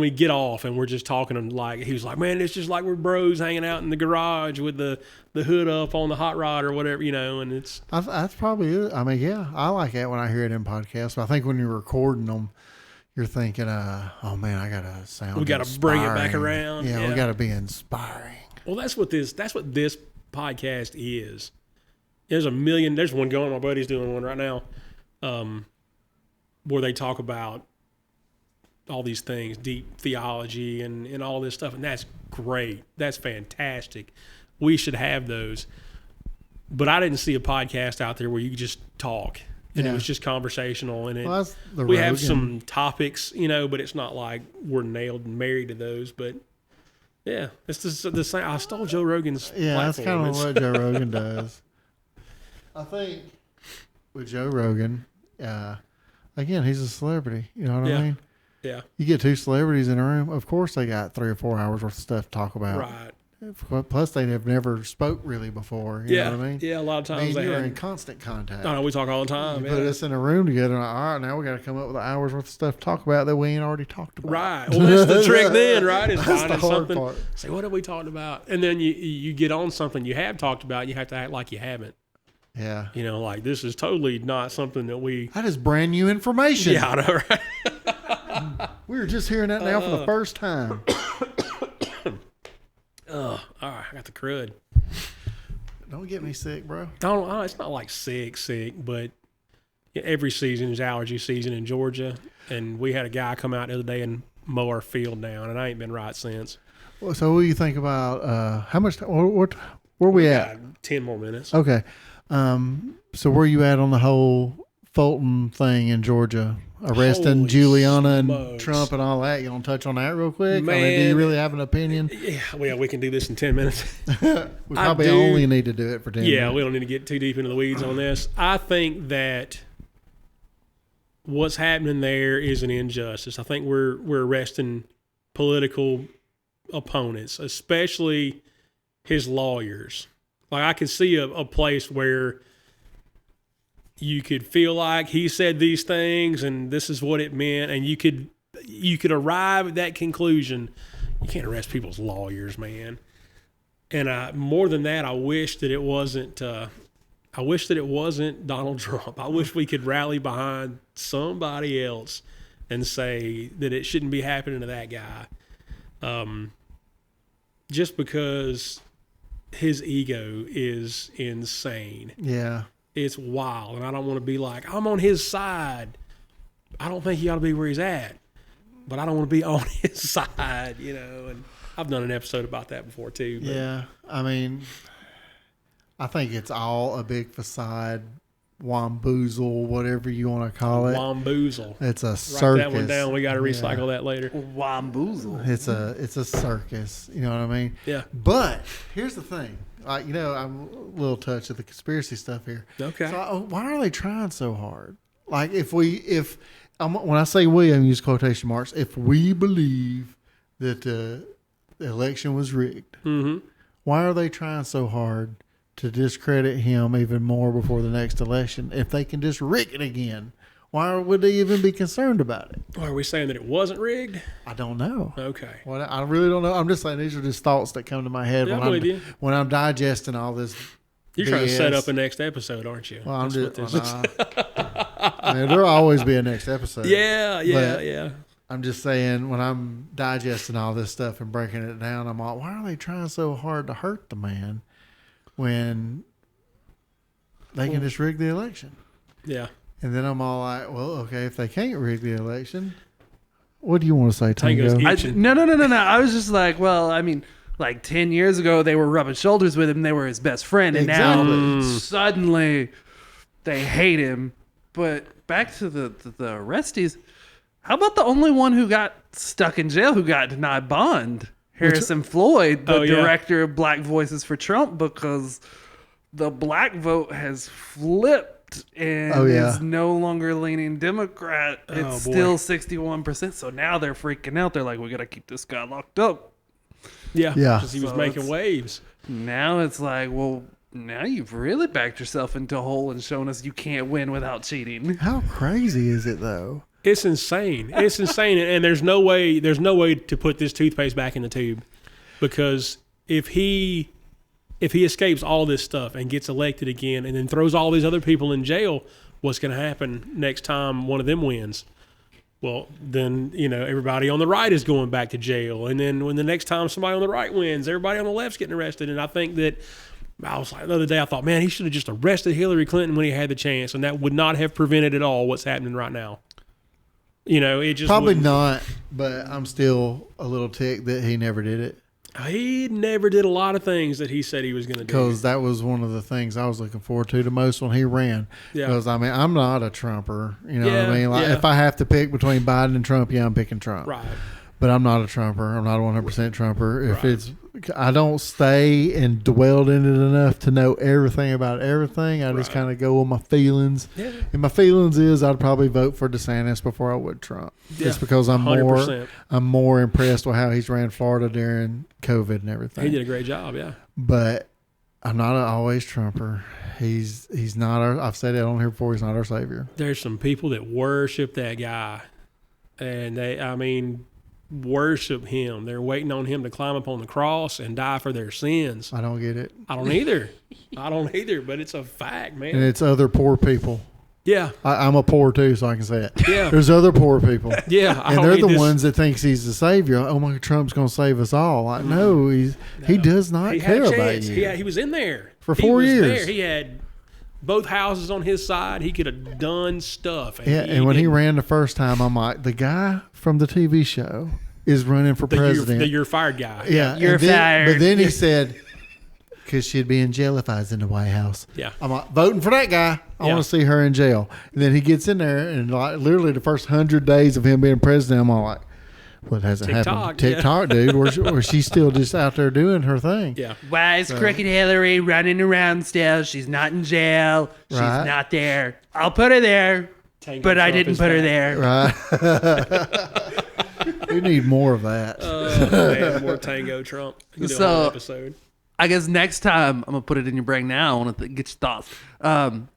we get off and we're just talking, and like he was like, man, it's just like we're bros hanging out in the garage with the hood up on the hot rod or whatever, and it's That's probably it. I mean, yeah, I like it when I hear it in podcasts. But I think when you're recording them, you're thinking, oh man, I gotta sound. we got to bring it back inspiring. around. Yeah, we got to be inspiring. Well, that's what this podcast is. There's one going. My buddy's doing one right now, where they talk about all these things, deep theology and all this stuff, and that's great. That's fantastic. We should have those. But I didn't see a podcast out there where you could just talk and it was just conversational. And Well, that's the we have Rogan. some topics, but it's not like we're nailed and married to those. But yeah, it's the same. I stole Joe Rogan's Yeah, that's platform. kind of what Joe Rogan does. I think with Joe Rogan, again, he's a celebrity. You know what I mean? Yeah, You get 2 celebrities in a room, of course they got 3 or 4 hours worth of stuff to talk about. right. Plus, they have never spoke really before. You know what I mean? Yeah, a lot of I times mean, they you're in have. constant contact. I know we talk all the time. You put us in a room together, and like, all right, now we got to come up with an hour's worth of stuff to talk about that we ain't already talked about. Right. Well, that's the trick then, right? Is That's the finding hard something. part. Say, what have we talked about? And then you get on something you have talked about. You have to act like you haven't. Yeah. Like this is totally not something that we. That is brand new information. Yeah, I know, right? We were just hearing that now for the first time. All right, I got the crud. Don't get me sick, bro. It's not like sick, but every season is allergy season in Georgia, and we had a guy come out the other day and mow our field down, and I ain't been right since. Well, so what do you think about how much? Where we at? 10 more minutes. Okay. So where you at on the whole Fulton thing in Georgia? Arresting Holy Juliana and smokes. Trump and all that. You want to touch on that real quick? I mean, do Man. you really have an opinion? Yeah, well, we can do this in 10 minutes. We probably do. only need to do it for 10 Yeah, minutes. we don't need to get too deep into the weeds on this. I think that what's happening there is an injustice. I think we're arresting political opponents, especially his lawyers. Like I could see a place where you could feel like he said these things and this is what it meant, and you could arrive at that conclusion. You can't arrest people's lawyers, man. And more than that, I wish that it wasn't. I wish that it wasn't Donald Trump. I wish we could rally behind somebody else and say that it shouldn't be happening to that guy. Just because his ego is insane. Yeah. It's wild. And I don't want to be like, I'm on his side. I don't think he ought to be where he's at. But I don't want to be on his side, And I've done an episode about that before, too. But. Yeah. I mean, I think it's all a big facade, wamboozle, whatever you want to call it. Wamboozle. It's a Write circus. that one down. We got to recycle that later. Wamboozle. It's a circus. You know what I mean? Yeah. But here's the thing. I'm a little touched of the conspiracy stuff here. Okay. So why are they trying so hard? Like when I say we, I'm using quotation marks. If we believe that the election was rigged, why are they trying so hard to discredit him even more before the next election? If they can just rig it again, why would they even be concerned about it? Are we saying that it wasn't rigged? I don't know. Okay. Well, I really don't know. I'm just saying these are just thoughts that come to my head Yeah, I'm with you. when I'm digesting all this. You're trying to set BS. up a next episode, aren't you? Well, I'm That's just. what this is. I mean, there'll always be a next episode. Yeah. I'm just saying, when I'm digesting all this stuff and breaking it down, I'm like, why are they trying so hard to hurt the man when they can just rig the election? Yeah. And then I'm all like, well, okay, if they can't rig the election, what do you want to say, Tango's Tango? itching. No. I was just like, well, I mean, like 10 years ago, they were rubbing shoulders with him. They were his best friend. And now suddenly they hate him. But back to the arrestees, how about the only one who got stuck in jail who got denied bond? Harrison Floyd, the director of Black Voices for Trump, because the black vote has flipped and is no longer leaning Democrat. It's still 61%. So now they're freaking out. They're like, we got to keep this guy locked up. Yeah. Yeah. Because he was making waves. Now it's like, well, now you've really backed yourself into a hole and shown us you can't win without cheating. How crazy is it, though? It's insane. It's insane. And there's no way to put this toothpaste back in the tube, because if he escapes all this stuff and gets elected again and then throws all these other people in jail, what's going to happen next time one of them wins? Well, then, everybody on the right is going back to jail. And then when the next time somebody on the right wins, everybody on the left's getting arrested. And I think that I was like, the other day, I thought, man, he should have just arrested Hillary Clinton when he had the chance. And that would not have prevented at all what's happening right now. It just Probably wouldn't. not, but I'm still a little ticked that he never did it. He never did a lot of things that he said he was going to do. Because that was one of the things I was looking forward to the most when he ran. Yeah. Because, I mean, I'm not a Trumper. You know what Yeah, I mean? Like, yeah. if I have to pick between Biden and Trump, I'm picking Trump. Right. But I'm not a Trumper. I'm not a 100% Trumper. If Right. I don't stay and dwell in it enough to know everything about everything. I just Right. kind of go with my feelings. Yeah. And my feelings is I'd probably vote for DeSantis before I would Trump. Yeah. Just because I'm 100%. more impressed with how he's ran Florida during COVID and everything. He did a great job, yeah. But I'm not always Trumper. He's not our. I've said it on here before. He's not our savior. There's some people that worship that guy, and worship him. They're waiting on him to climb up on the cross and die for their sins. I don't get it. I don't either. But it's a fact, man. And it's other poor people. Yeah. I'm a poor too, so I can say it. Yeah. There's other poor people. Yeah. And they're the ones that thinks he's the savior. Oh my, Trump's going to save us all. Like, no, he does not He had care a about chance. you. He was in there. For He 4 was years. there. He had both houses on his side. He could have done stuff. Yeah, and when he ran the first time, I'm like, the guy from the TV show is running for president. You're fired guy. Yeah, You're fired. But then he said, because she'd be in jail if I was in the White House. Yeah. I'm like, voting for that guy. I Yeah. want to see her in jail. And then he gets in there, and like literally the first 100 days of him being president, I'm all like, what hasn't happened? TikTok, dude. Where she's still just out there doing her thing. Yeah. Why is Crooked Hillary running around still? She's not in jail. She's Right. not there. I'll put her there, Tango but I Trump didn't is put her back. there. Right. We need more of that. Man, more Tango Trump. We can do a So- whole episode. I guess next time, I'm going to put it in your brain now. I want to get your thoughts.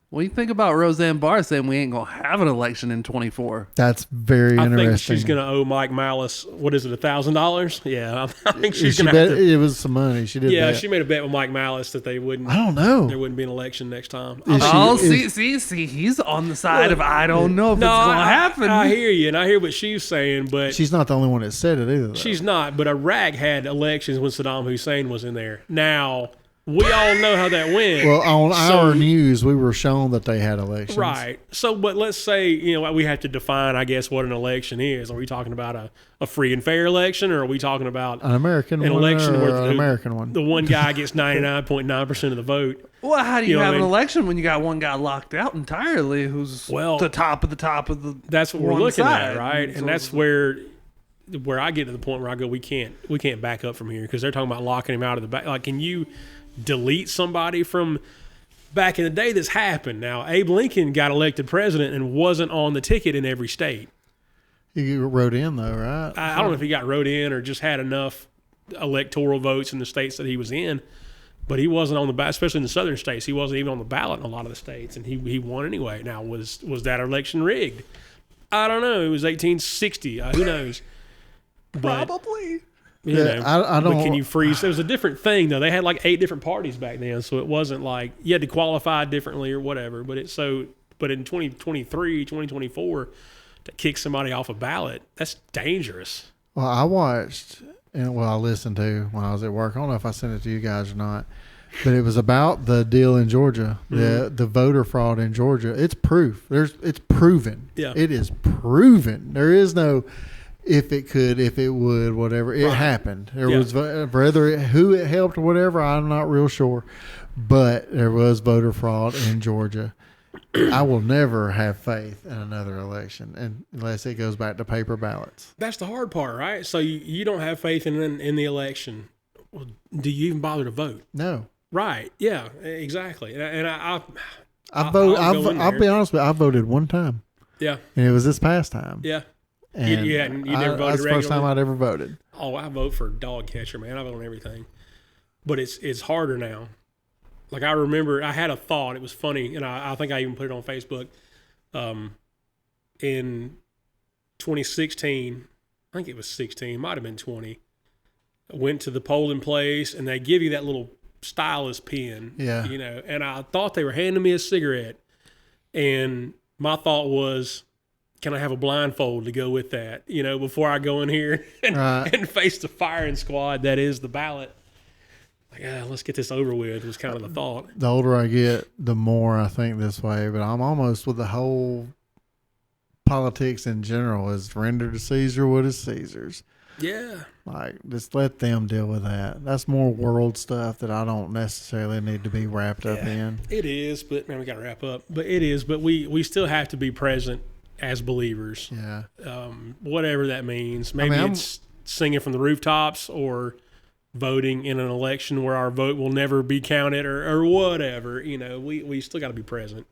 What do you think about Roseanne Barr saying we ain't gonna have an election in 24? That's very I interesting. think she's going to owe Mike Malice, what is it, $1,000? Yeah, I think she's She going to have bet to. it was some money. She did. Yeah, bet. she made a bet with Mike Malice that they wouldn't. I don't know. There wouldn't be an election next time. Is she- Oh, is- see, he's on the side of I don't know if it's gonna happen. I hear you, and I hear what she's saying, but She's not the only one that said it either. Though. she's not. But Iraq had elections when Saddam Hussein was in there. Now, we all know how that went. Well, on So- our news, we were shown that they had elections. Right. So, but let's say, we have to define, I guess, what an election is. Are we talking about a free and fair election, or are we talking about An American an one election or where an American one? the one guy gets 99.9% of the vote? Well, how do you You know have what I an mean? election when you got one guy locked out entirely who's Well, the top of the That's what we're one looking side. at, right? And that's where I get to the point where I go, we can't back up from here, because they're talking about locking him out of the back. Like, can you delete somebody from back in the day? This happened. Now, Abe Lincoln got elected president and wasn't on the ticket in every state. He wrote in though, right? I don't know if he got wrote in or just had enough electoral votes in the states that he was in, but he wasn't on the ballot, especially in the southern states. He wasn't even on the ballot in a lot of the states, and he won anyway. Now, was that election rigged? I don't know. It was 1860. Who knows? But, probably. you Yeah, know, I don't. but can you freeze? It was a different thing, though. They had like 8 different parties back then, so it wasn't like you had to qualify differently or whatever. But but in 2023, 2024, to kick somebody off a ballot, that's dangerous. Well, I watched and I listened to when I was at work. I don't know if I sent it to you guys or not, but it was about the deal in Georgia, the voter fraud in Georgia. It's proof. It's proven. Yeah. It is proven. There is no if it could, if it would, whatever. It happened. There was whether who it helped or whatever. I'm not real sure, but there was voter fraud in Georgia. I will never have faith in another election unless it goes back to paper ballots. That's the hard part, right? So you don't have faith in the election. Well, do you even bother to vote? No. Right? Yeah, exactly. And I vote. I'll go in I'll there. be honest with you. I voted one time, yeah, and it was this past time. yeah. And You never voted that's the first time regularly? I'd ever voted. Oh, I vote for dog catcher, man. I vote on everything. But it's harder now. Like, I remember I had a thought. It was funny, and I think I even put it on Facebook. In 2016, I think it was 16, might have been 20. I went to the polling place, and they give you that little stylus pen. Yeah. And I thought they were handing me a cigarette. And my thought was, can I have a blindfold to go with that, before I go in here and face the firing squad that is the ballot? Like, let's get this over with, was kind of the thought. The older I get, the more I think this way. But I'm almost with the whole politics in general is render to Caesar what is Caesar's. Yeah. Like, just let them deal with that. That's more world stuff that I don't necessarily need to be wrapped up in. It is, but man, we got to wrap up. But it is, but we still have to be present as believers. Yeah. Whatever that means. Maybe it's singing from the rooftops or voting in an election where our vote will never be counted or whatever. We still got to be present.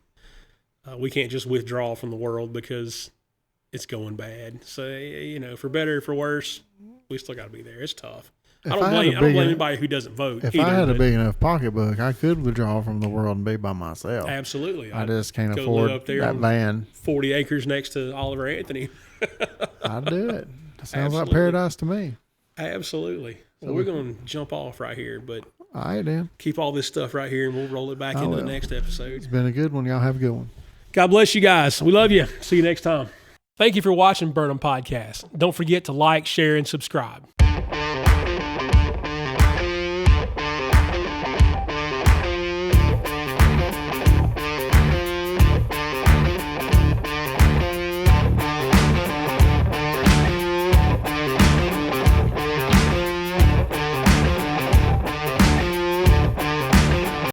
We can't just withdraw from the world because it's going bad. So, for better or for worse, we still got to be there. It's tough. I don't blame anybody who doesn't vote. If either, I had a big enough pocketbook, I could withdraw from the world and be by myself. Absolutely. I just can't go afford live up there that on van. 40 acres next to Oliver Anthony. I'd do it. Sounds like Absolutely. paradise to me. Absolutely. Well, we're going to jump off right here, but All right, Dan. keep all this stuff right here and we'll roll it back into the next episode. It's been a good one. Y'all have a good one. God bless you guys. We love you. See you next time. Thank you for watching Burnham Podcast. Don't forget to like, share, and subscribe.